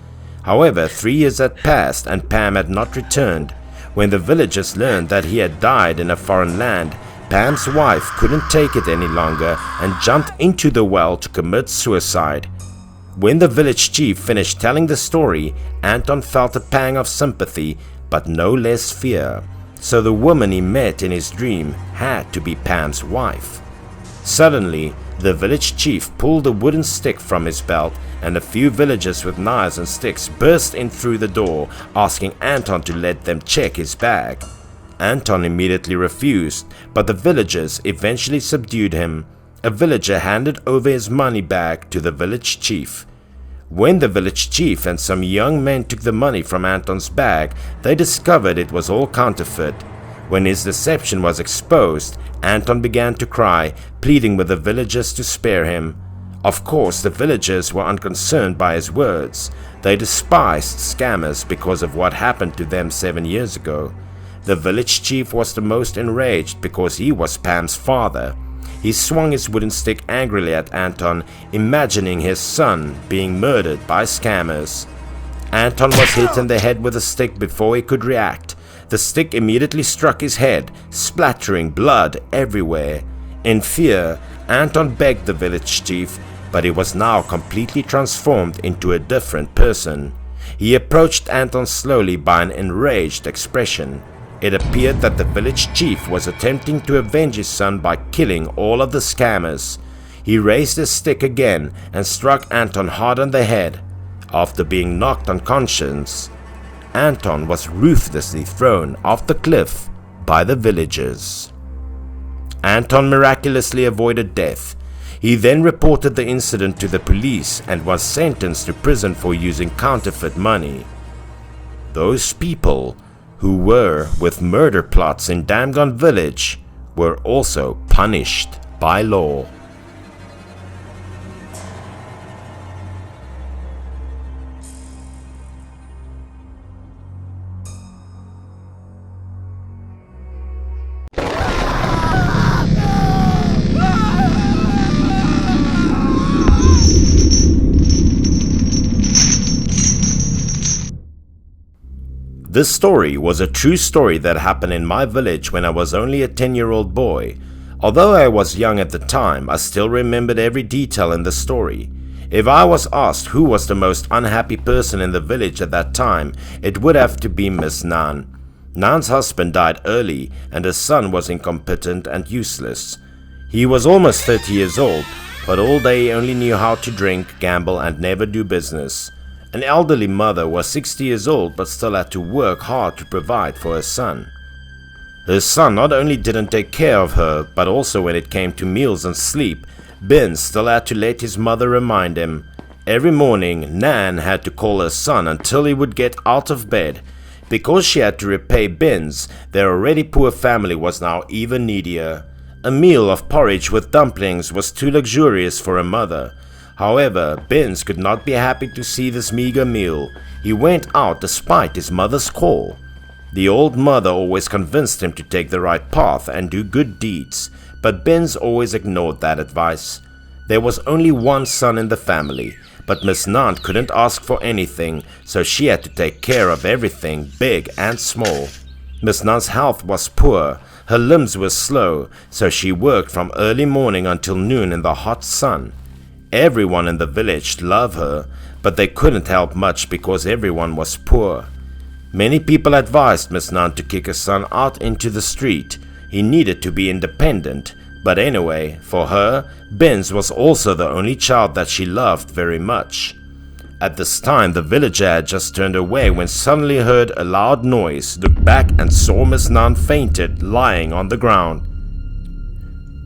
Speaker 1: However, 3 years had passed and Pam had not returned. When the villagers learned that he had died in a foreign land, Pam's wife couldn't take it any longer and jumped into the well to commit suicide. When the village chief finished telling the story, Anton felt a pang of sympathy, but no less fear. So the woman he met in his dream had to be Pam's wife. Suddenly, the village chief pulled a wooden stick from his belt, and a few villagers with knives and sticks burst in through the door, asking Anton to let them check his bag. Anton immediately refused, but the villagers eventually subdued him. A villager handed over his money bag to the village chief. When the village chief and some young men took the money from Anton's bag, they discovered it was all counterfeit. When his deception was exposed, Anton began to cry, pleading with the villagers to spare him. Of course, the villagers were unconcerned by his words. They despised scammers because of what happened to them 7 years ago. The village chief was the most enraged because he was Pam's father. He swung his wooden stick angrily at Anton, imagining his son being murdered by scammers. Anton was hit in the head with a stick before he could react. The stick immediately struck his head, splattering blood everywhere. In fear, Anton begged the village chief, but he was now completely transformed into a different person. He approached Anton slowly by an enraged expression. It appeared that the village chief was attempting to avenge his son by killing all of the scammers. He raised his stick again and struck Anton hard on the head. After being knocked unconscious, Anton was ruthlessly thrown off the cliff by the villagers. Anton miraculously avoided death. He then reported the incident to the police and was sentenced to prison for using counterfeit money. Those people who were with murder plots in Damgon village were also punished by law. This story was a true story that happened in my village when I was only a 10-year-old boy. Although I was young at the time, I still remembered every detail in the story. If I was asked who was the most unhappy person in the village at that time, it would have to be Miss Nan. Nan's husband died early and her son was incompetent and useless. He was almost 30 years old, but all day he only knew how to drink, gamble and never do business. An elderly mother was 60 years old but still had to work hard to provide for her son. Her son not only didn't take care of her, but also when it came to meals and sleep, Ben still had to let his mother remind him. Every morning, Nan had to call her son until he would get out of bed. Because she had to repay Ben's, their already poor family was now even needier. A meal of porridge with dumplings was too luxurious for her mother. However, Benz could not be happy to see this meager meal. He went out despite his mother's call. The old mother always convinced him to take the right path and do good deeds, but Benz always ignored that advice. There was only one son in the family, but Miss Nant couldn't ask for anything, so she had to take care of everything, big and small. Miss Nant's health was poor, her limbs were slow, so she worked from early morning until noon in the hot sun. Everyone in the village loved her, but they couldn't help much because everyone was poor. Many people advised Miss Nan to kick her son out into the street. He needed to be independent, but anyway, for her, Benz was also the only child that she loved very much. At this time, the villager had just turned away when suddenly heard a loud noise, looked back and saw Miss Nan fainted, lying on the ground.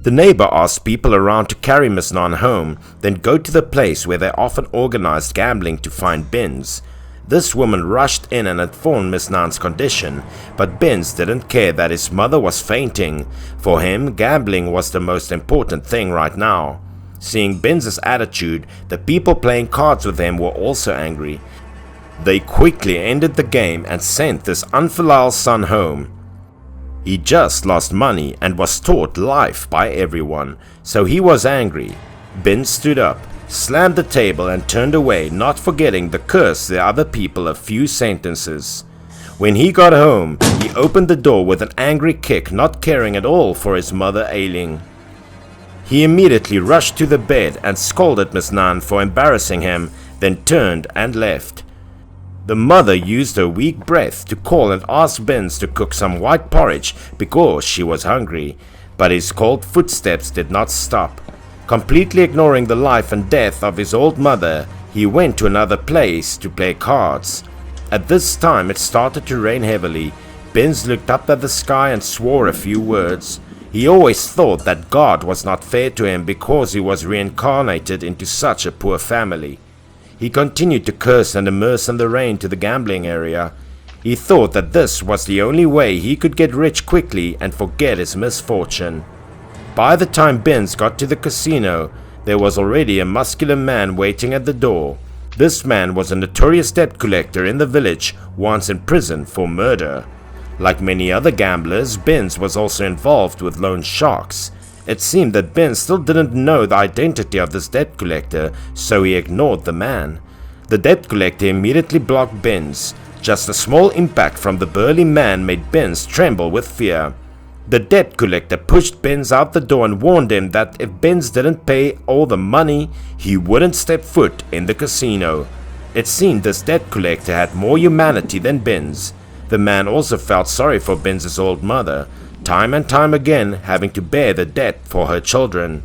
Speaker 1: The neighbor asked people around to carry Miss Nan home, then go to the place where they often organized gambling to find Benz. This woman rushed in and informed Miss Nan's condition, but Benz didn't care that his mother was fainting. For him, gambling was the most important thing right now. Seeing Benz's attitude, the people playing cards with him were also angry. They quickly ended the game and sent this unfilial son home. He just lost money and was taught life by everyone, so he was angry. Ben stood up, slammed the table and turned away, not forgetting to curse the other people a few sentences. When he got home, he opened the door with an angry kick, not caring at all for his mother ailing. He immediately rushed to the bed and scolded Miss Nan for embarrassing him, then turned and left. The mother used her weak breath to call and ask Benz to cook some white porridge because she was hungry, but his cold footsteps did not stop. Completely ignoring the life and death of his old mother, he went to another place to play cards. At this time it started to rain heavily. Benz looked up at the sky and swore a few words. He always thought that God was not fair to him because he was reincarnated into such a poor family. He continued to curse and immerse in the rain to the gambling area. He thought that this was the only way he could get rich quickly and forget his misfortune. By the time Benz got to the casino, there was already a muscular man waiting at the door. This man was a notorious debt collector in the village, once in prison for murder. Like many other gamblers, Benz was also involved with loan sharks. It seemed that Ben still didn't know the identity of this debt collector, so he ignored the man. The debt collector immediately blocked Benz. Just a small impact from the burly man made Benz tremble with fear. The debt collector pushed Benz out the door and warned him that if Benz didn't pay all the money, he wouldn't step foot in the casino. It seemed this debt collector had more humanity than Benz. The man also felt sorry for Benz's old mother, time and time again having to bear the debt for her children.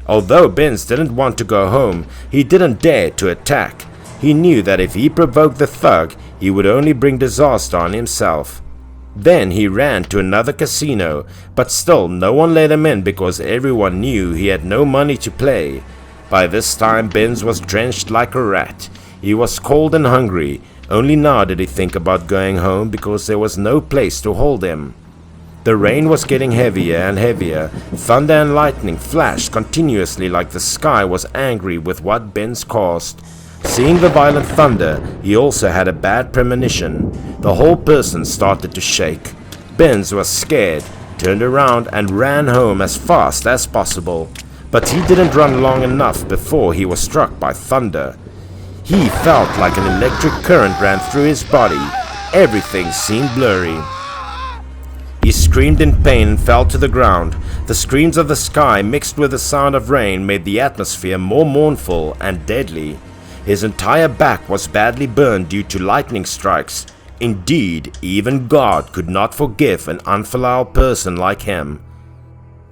Speaker 1: Although Benz didn't want to go home, he didn't dare to attack. He knew that if he provoked the thug, he would only bring disaster on himself. Then he ran to another casino, but still no one let him in because everyone knew he had no money to play. By this time Benz was drenched like a rat. He was cold and hungry. Only now did he think about going home because there was no place to hold him. The rain was getting heavier and heavier. Thunder and lightning flashed continuously like the sky was angry with what Benz caused. Seeing the violent thunder, he also had a bad premonition. The whole person started to shake. Benz was scared, turned around and ran home as fast as possible. But he didn't run long enough before he was struck by thunder. He felt like an electric current ran through his body. Everything seemed blurry. He screamed in pain and fell to the ground. The screams of the sky mixed with the sound of rain made the atmosphere more mournful and deadly. His entire back was badly burned due to lightning strikes. Indeed, even God could not forgive an unfilial person like him.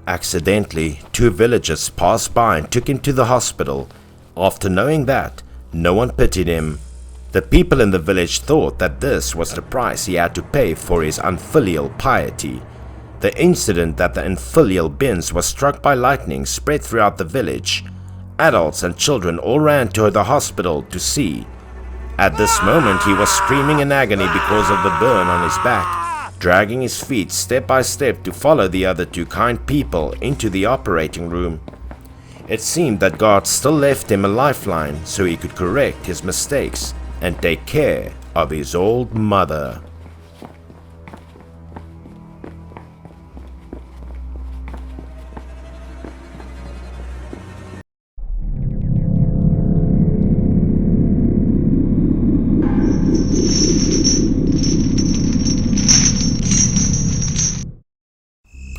Speaker 1: Accidentally, 2 villagers passed by and took him to the hospital. After knowing that, no one pitied him. The people in the village thought that this was the price he had to pay for his unfilial piety. The incident that the infilial Benz was struck by lightning spread throughout the village. Adults and children all ran to the hospital to see. At this moment he was screaming in agony because of the burn on his back, dragging his feet step by step to follow the other 2 kind people into the operating room. It seemed that God still left him a lifeline so he could correct his mistakes and take care of his old mother.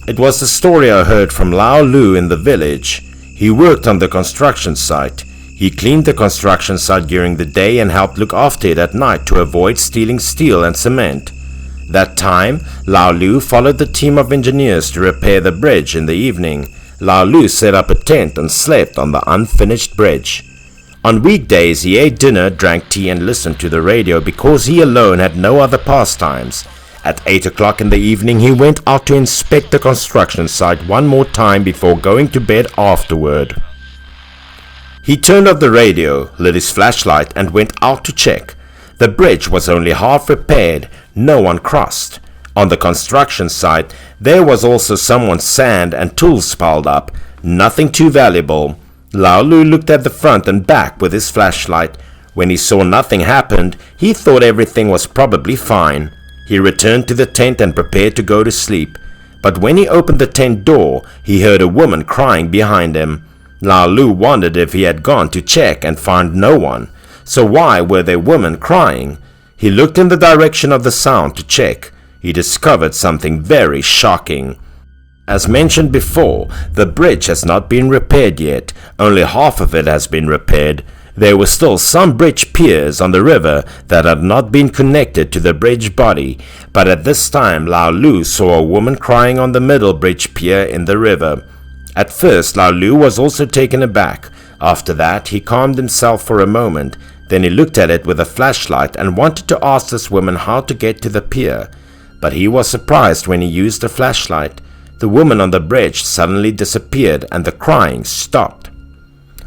Speaker 1: It was the story I heard from Lao Lu in the village. He worked on the construction site. He cleaned the construction site during the day and helped look after it at night to avoid stealing steel and cement. That time, Lao Lu followed the team of engineers to repair the bridge in the evening. Lao Lu set up a tent and slept on the unfinished bridge. On weekdays, he ate dinner, drank tea and listened to the radio because he alone had no other pastimes. At 8 o'clock in the evening, he went out to inspect the construction site one more time before going to bed afterward. He turned off the radio, lit his flashlight, and went out to check. The bridge was only half repaired, no one crossed. On the construction site, there was also someone's sand and tools piled up, nothing too valuable. Lao Lu looked at the front and back with his flashlight. When he saw nothing happened, he thought everything was probably fine. He returned to the tent and prepared to go to sleep. But when he opened the tent door, he heard a woman crying behind him. Lao Lu wondered if he had gone to check and found no one. So why were there women crying? He looked in the direction of the sound to check. He discovered something very shocking. As mentioned before, the bridge has not been repaired yet. Only half of it has been repaired. There were still some bridge piers on the river that had not been connected to the bridge body, but at this time Lao Lu saw a woman crying on the middle bridge pier in the river. At first Lao Lu was also taken aback. After that he calmed himself for a moment. Then he looked at it with a flashlight and wanted to ask this woman how to get to the pier. But he was surprised when he used the flashlight. The woman on the bridge suddenly disappeared and the crying stopped.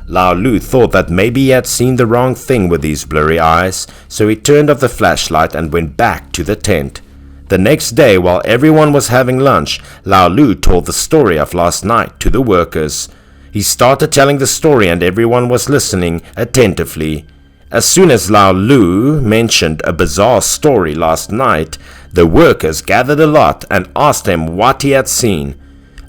Speaker 1: Lao Lu thought that maybe he had seen the wrong thing with these blurry eyes, so he turned off the flashlight and went back to the tent. The next day, while everyone was having lunch, Lao Lu told the story of last night to the workers. He started telling the story and everyone was listening attentively. As soon as Lao Lu mentioned a bizarre story last night, the workers gathered a lot and asked him what he had seen.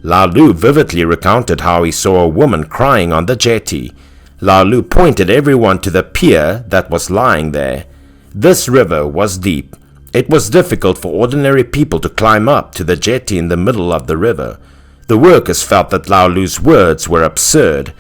Speaker 1: Lao Lu vividly recounted how he saw a woman crying on the jetty. Lao Lu pointed everyone to the pier that was lying there. This river was deep. It was difficult for ordinary people to climb up to the jetty in the middle of the river. The workers felt that Lao Lu's words were absurd.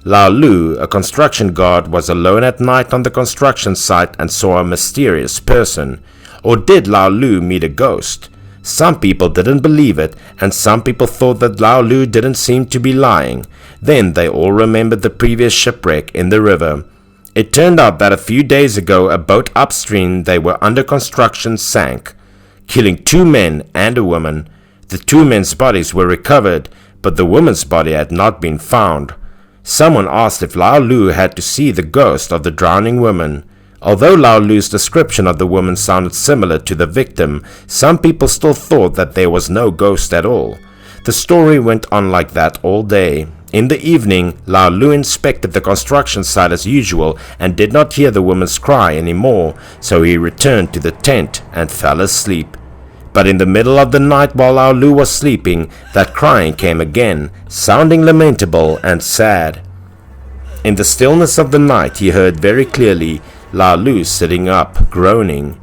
Speaker 1: Lao Lu, a construction guard, was alone at night on the construction site and saw a mysterious person. Or did Lao Lu meet a ghost? Some people didn't believe it, and some people thought that Lao Lu didn't seem to be lying. Then they all remembered the previous shipwreck in the river. It turned out that a few days ago a boat upstream they were under construction sank, killing 2 men and a woman. The 2 men's bodies were recovered, but the woman's body had not been found. Someone asked if Lao Lu had to see the ghost of the drowning woman. Although Lao Lu's description of the woman sounded similar to the victim, some people still thought that there was no ghost at all. The story went on like that all day. In the evening, Lao Lu inspected the construction site as usual and did not hear the woman's cry anymore, so he returned to the tent and fell asleep. But in the middle of the night while Lao Lu was sleeping, that crying came again, sounding lamentable and sad. In the stillness of the night he heard very clearly Lao Lu sitting up, groaning.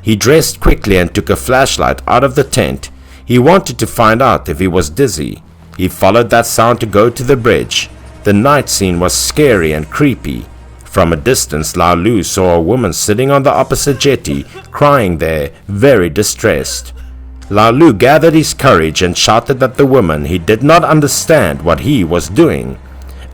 Speaker 1: He dressed quickly and took a flashlight out of the tent. He wanted to find out if he was dizzy. He followed that sound to go to the bridge. The night scene was scary and creepy. From a distance, Lao Lu saw a woman sitting on the opposite jetty, crying there, very distressed. Lao Lu gathered his courage and shouted at the woman he did not understand what he was doing.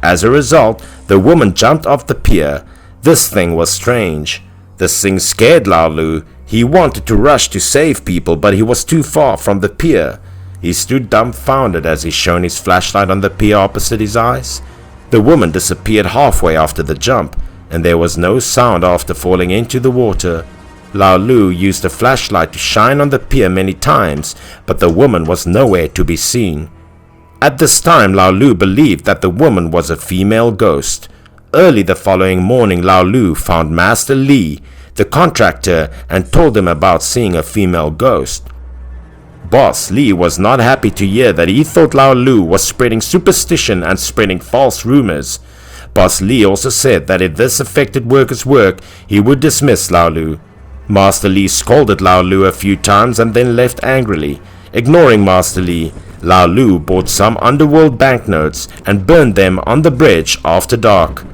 Speaker 1: As a result, the woman jumped off the pier. This thing was strange. This thing scared Lao Lu. He wanted to rush to save people, but he was too far from the pier. He stood dumbfounded as he shone his flashlight on the pier opposite his eyes. The woman disappeared halfway after the jump, and there was no sound after falling into the water. Lao Lu used the flashlight to shine on the pier many times, but the woman was nowhere to be seen. At this time, Lao Lu believed that the woman was a female ghost. Early the following morning, Lao Lu found Master Lee, the contractor, and told him about seeing a female ghost. Boss Lee was not happy to hear that. He thought Lao Lu was spreading superstition and spreading false rumors. Boss Lee also said that if this affected workers' work, he would dismiss Lao Lu. Master Lee scolded Lao Lu a few times and then left angrily. Ignoring Master Lee, Lao Lu bought some underworld banknotes and burned them on the bridge after dark.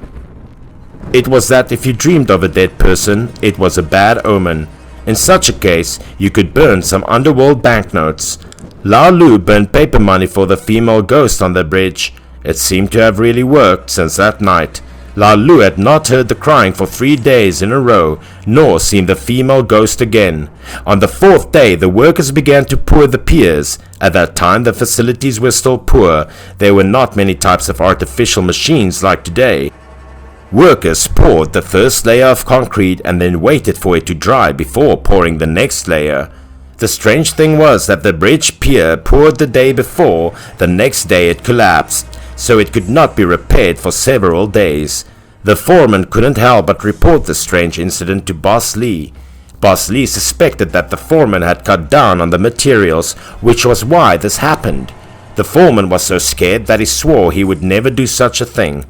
Speaker 1: It was that if you dreamed of a dead person, it was a bad omen. In such a case, you could burn some underworld banknotes. Lao Lu burned paper money for the female ghost on the bridge. It seemed to have really worked since that night. Lao Lu had not heard the crying for 3 days in a row, nor seen the female ghost again. On the 4th day, the workers began to pour the piers. At that time, the facilities were still poor. There were not many types of artificial machines like today. Workers poured the first layer of concrete and then waited for it to dry before pouring the next layer. The strange thing was that the bridge pier poured the day before, the next day it collapsed, so it could not be repaired for several days. The foreman couldn't help but report the strange incident to Boss Lee. Boss Lee suspected that the foreman had cut down on the materials, which was why this happened. The foreman was so scared that he swore he would never do such a thing.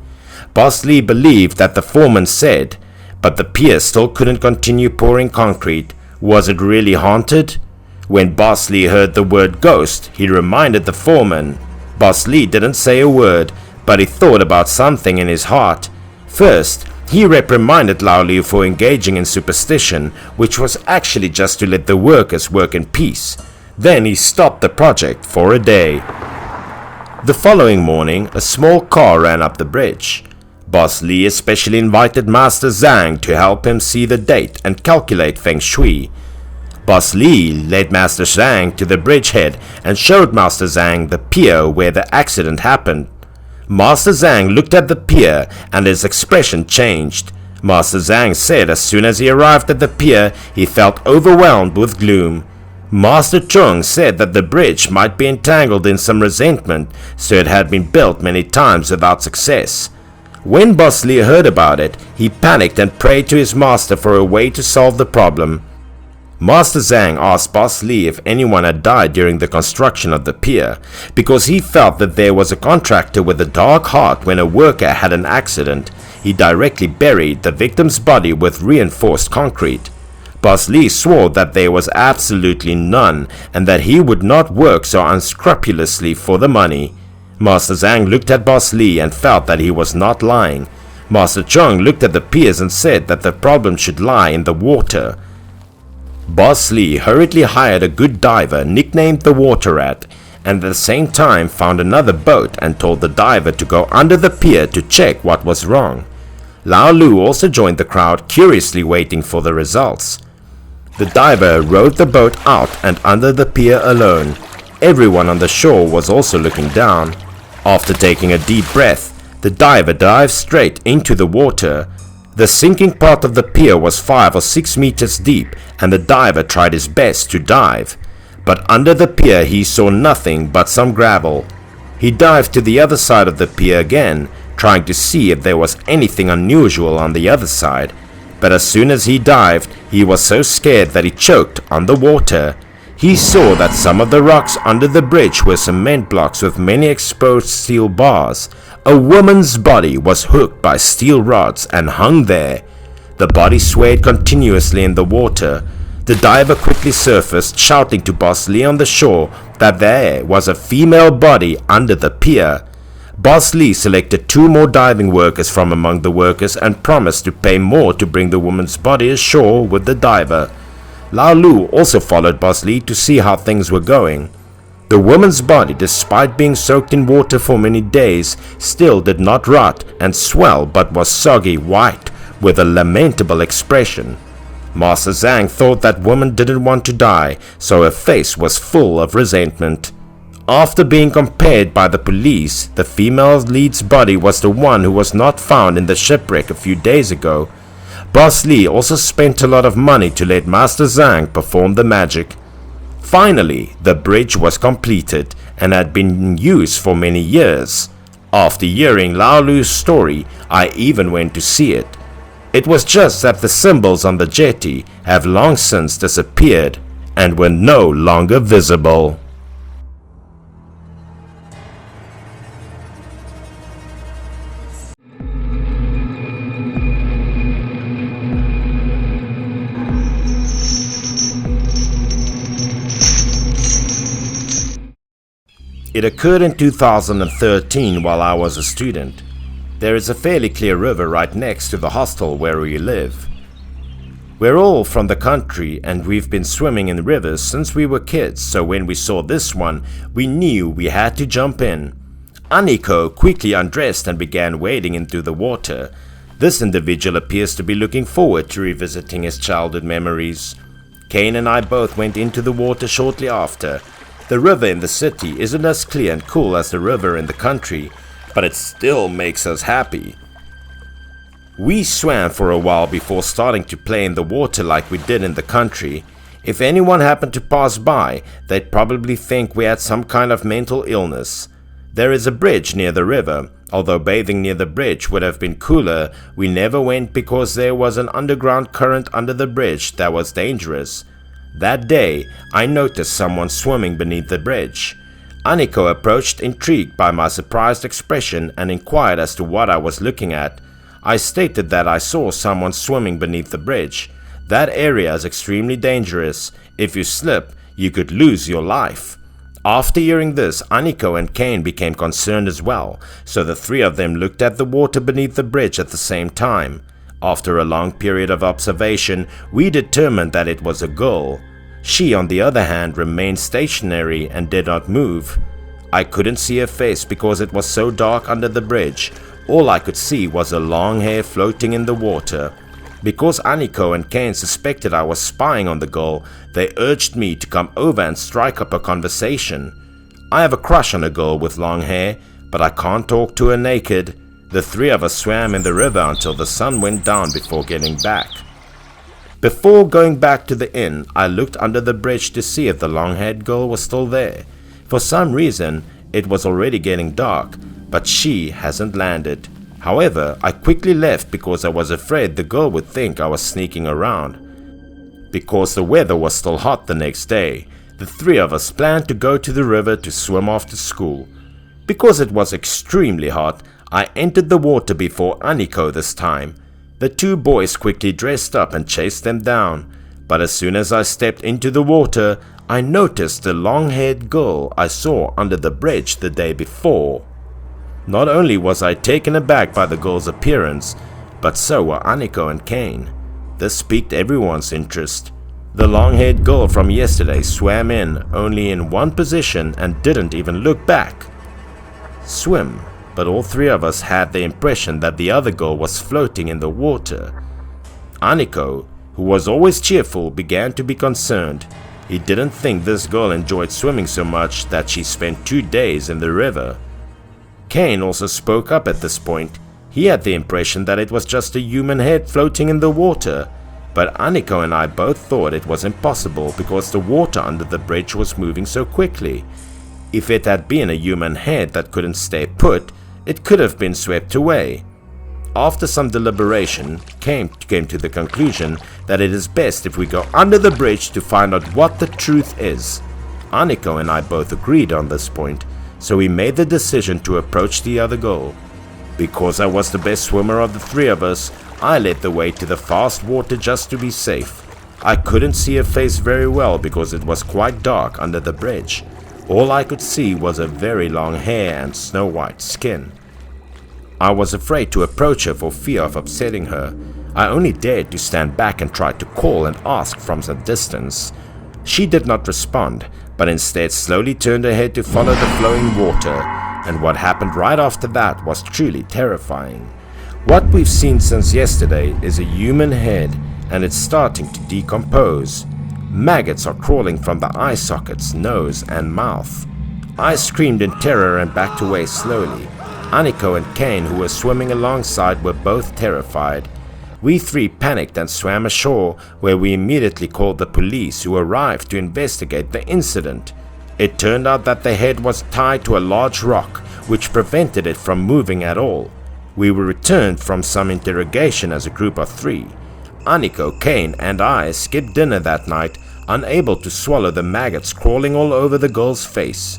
Speaker 1: Boss Lee believed that the foreman said, but the pier still couldn't continue pouring concrete. Was it really haunted? When Boss Lee heard the word ghost, he reminded the foreman. Boss Lee didn't say a word, but he thought about something in his heart. First, he reprimanded Lao Lu for engaging in superstition, which was actually just to let the workers work in peace. Then he stopped the project for a day. The following morning, a small car ran up the bridge. Boss Lee especially invited Master Zhang to help him see the date and calculate feng shui. Boss Lee led Master Zhang to the bridgehead and showed Master Zhang the pier where the accident happened. Master Zhang looked at the pier and his expression changed. Master Zhang said as soon as he arrived at the pier, he felt overwhelmed with gloom. Master Chung said that the bridge might be entangled in some resentment, so it had been built many times without success. When Boss Lee heard about it, he panicked and prayed to his master for a way to solve the problem. Master Zhang asked Boss Lee if anyone had died during the construction of the pier, because he felt that there was a contractor with a dark heart. When a worker had an accident, he directly buried the victim's body with reinforced concrete. Boss Lee swore that there was absolutely none, and that he would not work so unscrupulously for the money. Master Zhang looked at Boss Lee and felt that he was not lying. Master Chung looked at the piers and said that the problem should lie in the water. Boss Lee hurriedly hired a good diver nicknamed the Water Rat, and at the same time found another boat and told the diver to go under the pier to check what was wrong. Lao Lu also joined the crowd, curiously waiting for the results. The diver rowed the boat out and under the pier alone. Everyone on the shore was also looking down. After taking a deep breath, the diver dived straight into the water. The sinking part of the pier was 5 or 6 meters deep, and the diver tried his best to dive. But under the pier he saw nothing but some gravel. He dived to the other side of the pier again, trying to see if there was anything unusual on the other side. But as soon as he dived, he was so scared that he choked on the water. He saw that some of the rocks under the bridge were cement blocks with many exposed steel bars. A woman's body was hooked by steel rods and hung there. The body swayed continuously in the water. The diver quickly surfaced, shouting to Boss Lee on the shore that there was a female body under the pier. Boss Lee selected 2 more diving workers from among the workers and promised to pay more to bring the woman's body ashore with the diver. Lao Lu also followed Boss Lee to see how things were going. The woman's body, despite being soaked in water for many days, still did not rot and swell but was soggy white with a lamentable expression. Master Zhang thought that woman didn't want to die, so her face was full of resentment. After being compared by the police, the female lead's body was the one who was not found in the shipwreck a few days ago. Boss Lee also spent a lot of money to let Master Zhang perform the magic. Finally, the bridge was completed and had been used for many years. After hearing Lao Lu's story, I even went to see it. It was just that the symbols on the jetty have long since disappeared and were no longer visible. It occurred in 2013 while I was a student. There is a fairly clear river right next to the hostel where we live. We're all from the country and we've been swimming in rivers since we were kids, so when we saw this one, we knew we had to jump in. Aniko quickly undressed and began wading into the water. This individual appears to be looking forward to revisiting his childhood memories. Kane and I both went into the water shortly after. The river in the city isn't as clear and cool as the river in the country, but it still makes us happy. We swam for a while before starting to play in the water like we did in the country. If anyone happened to pass by, they'd probably think we had some kind of mental illness. There is a bridge near the river. Although bathing near the bridge would have been cooler, we never went because there was an underground current under the bridge that was dangerous. That day, I noticed someone swimming beneath the bridge. Aniko approached, intrigued by my surprised expression, and inquired as to what I was looking at. I stated that I saw someone swimming beneath the bridge. That area is extremely dangerous. If you slip, you could lose your life. After hearing this, Aniko and Kane became concerned as well, so the three of them looked at the water beneath the bridge at the same time. After a long period of observation, we determined that it was a girl. She, on the other hand, remained stationary and did not move. I couldn't see her face because it was so dark under the bridge. All I could see was her long hair floating in the water. Because Aniko and Kane suspected I was spying on the girl, they urged me to come over and strike up a conversation. I have a crush on a girl with long hair, but I can't talk to her naked. The three of us swam in the river until the sun went down before getting back. Before going back to the inn, I looked under the bridge to see if the long-haired girl was still there. For some reason, it was already getting dark, but she hasn't landed. However, I quickly left because I was afraid the girl would think I was sneaking around. Because the weather was still hot the next day, the three of us planned to go to the river to swim after school. Because it was extremely hot, I entered the water before Aniko this time. The two boys quickly dressed up and chased them down, but as soon as I stepped into the water, I noticed the long-haired girl I saw under the bridge the day before. Not only was I taken aback by the girl's appearance, but so were Aniko and Kane. This piqued everyone's interest. The long-haired girl from yesterday swam in only in one position and didn't even look back. Swim. But all three of us had the impression that the other girl was floating in the water. Aniko, who was always cheerful, began to be concerned. He didn't think this girl enjoyed swimming so much that she spent 2 days in the river. Kane also spoke up at this point. He had the impression that it was just a human head floating in the water, but Aniko and I both thought it was impossible because the water under the bridge was moving so quickly. If it had been a human head that couldn't stay put, it could have been swept away. After some deliberation, Kane came to the conclusion that it is best if we go under the bridge to find out what the truth is. Aniko and I both agreed on this point, so we made the decision to approach the other girl. Because I was the best swimmer of the three of us, I led the way to the fast water just to be safe. I couldn't see her face very well because it was quite dark under the bridge. All I could see was her very long hair and snow-white skin. I was afraid to approach her for fear of upsetting her. I only dared to stand back and try to call and ask from some distance. She did not respond, but instead slowly turned her head to follow the flowing water, and what happened right after that was truly terrifying. What we've seen since yesterday is a human head, and it's starting to decompose. Maggots are crawling from the eye sockets, nose and mouth. I screamed in terror and backed away slowly. Aniko and Kane, who were swimming alongside, were both terrified. We three panicked and swam ashore, where we immediately called the police, who arrived to investigate the incident. It turned out that the head was tied to a large rock, which prevented it from moving at all. We were returned from some interrogation as a group of 3. Aniko, Kane and I skipped dinner that night, unable to swallow the maggots crawling all over the girl's face.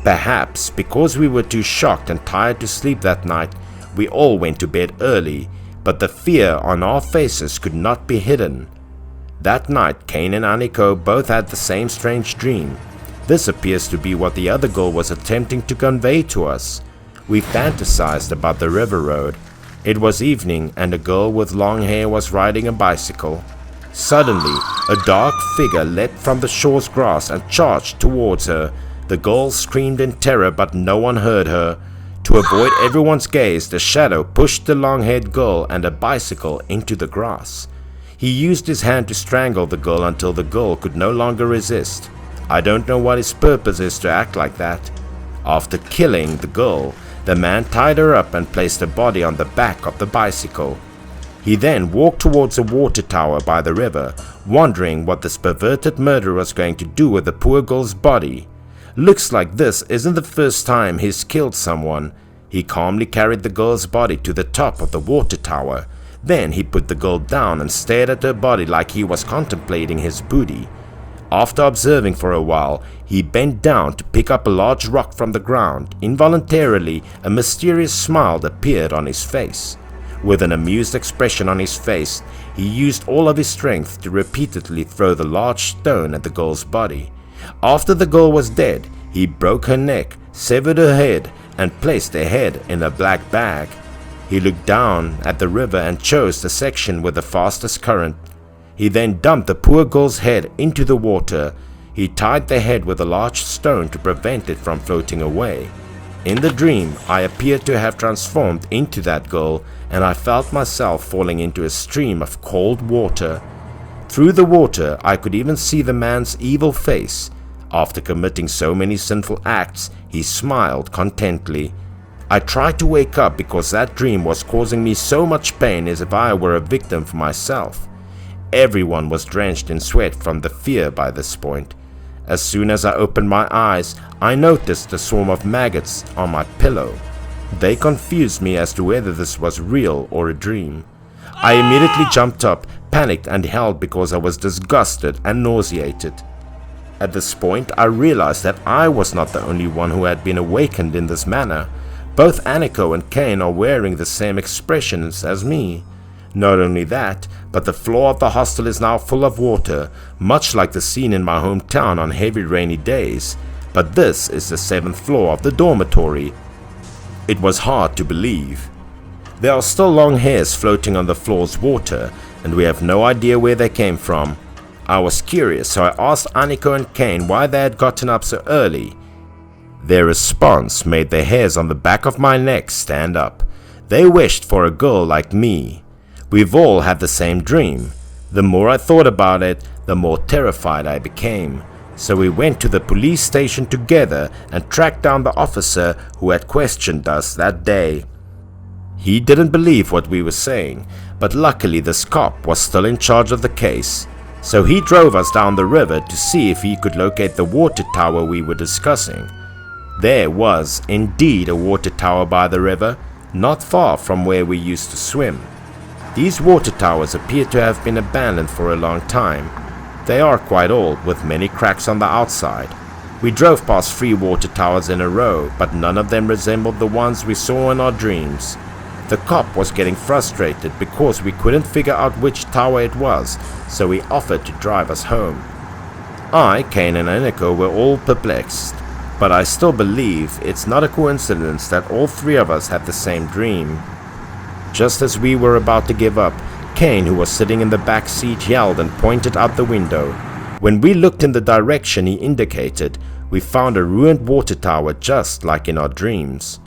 Speaker 1: Perhaps because we were too shocked and tired to sleep that night, we all went to bed early, but the fear on our faces could not be hidden. That night, Kane and Aniko both had the same strange dream. This appears to be what the other girl was attempting to convey to us. We fantasized about the river road. It was evening and a girl with long hair was riding a bicycle. Suddenly, a dark figure leapt from the shore's grass and charged towards her. The girl screamed in terror, but no one heard her. To avoid everyone's gaze, the shadow pushed the long-haired girl and a bicycle into the grass. He used his hand to strangle the girl until the girl could no longer resist. I don't know what his purpose is to act like that. After killing the girl, the man tied her up and placed her body on the back of the bicycle. He then walked towards a water tower by the river, wondering what this perverted murderer was going to do with the poor girl's body. Looks like this isn't the first time he's killed someone. He calmly carried the girl's body to the top of the water tower. Then he put the girl down and stared at her body like he was contemplating his booty. After observing for a while, he bent down to pick up a large rock from the ground. Involuntarily, a mysterious smile appeared on his face. With an amused expression on his face, he used all of his strength to repeatedly throw the large stone at the girl's body. After the girl was dead, he broke her neck, severed her head, and placed her head in a black bag. He looked down at the river and chose the section with the fastest current. He then dumped the poor girl's head into the water. He tied the head with a large stone to prevent it from floating away. In the dream, I appeared to have transformed into that girl, and I felt myself falling into a stream of cold water. Through the water, I could even see the man's evil face. After committing so many sinful acts, he smiled contentedly. I tried to wake up because that dream was causing me so much pain as if I were a victim for myself. Everyone was drenched in sweat from the fear by this point. As soon as I opened my eyes, I noticed a swarm of maggots on my pillow. They confused me as to whether this was real or a dream. I immediately jumped up, panicked and howled because I was disgusted and nauseated. At this point, I realized that I was not the only one who had been awakened in this manner. Both Aniko and Kane are wearing the same expressions as me. Not only that, but the floor of the hostel is now full of water, much like the scene in my hometown on heavy rainy days. But this is the 7th floor of the dormitory. It was hard to believe. There are still long hairs floating on the floor's water, and we have no idea where they came from. I was curious, so I asked Aniko and Kane why they had gotten up so early. Their response made the hairs on the back of my neck stand up. They wished for a girl like me. We've all had the same dream. The more I thought about it, the more terrified I became. So we went to the police station together and tracked down the officer who had questioned us that day. He didn't believe what we were saying, but luckily this cop was still in charge of the case. So he drove us down the river to see if he could locate the water tower we were discussing. There was indeed a water tower by the river, not far from where we used to swim. These water towers appear to have been abandoned for a long time. They are quite old, with many cracks on the outside. We drove past 3 water towers in a row, but none of them resembled the ones we saw in our dreams. The cop was getting frustrated because we couldn't figure out which tower it was, so he offered to drive us home. I, Kane and Aniko were all perplexed, but I still believe it's not a coincidence that all 3 of us had the same dream. Just as we were about to give up, Kane, who was sitting in the back seat, yelled and pointed out the window. When we looked in the direction he indicated, we found a ruined water tower just like in our dreams.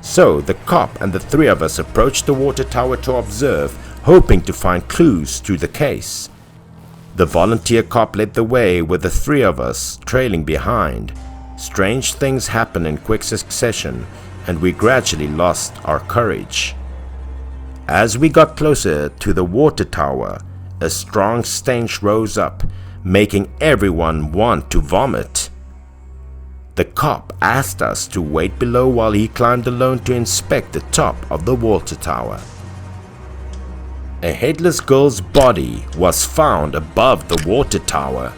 Speaker 1: So the cop and the 3 of us approached the water tower to observe, hoping to find clues to the case. The volunteer cop led the way with the 3 of us trailing behind. Strange things happened in quick succession, and we gradually lost our courage. As we got closer to the water tower, a strong stench rose up, making everyone want to vomit. The cop asked us to wait below while he climbed alone to inspect the top of the water tower. A headless girl's body was found above the water tower.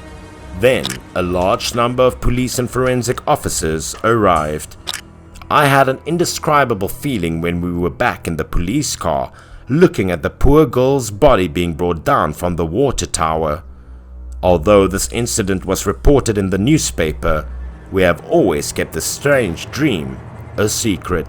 Speaker 1: Then, a large number of police and forensic officers arrived. I had an indescribable feeling when we were back in the police car, looking at the poor girl's body being brought down from the water tower. Although this incident was reported in the newspaper, we have always kept this strange dream a secret.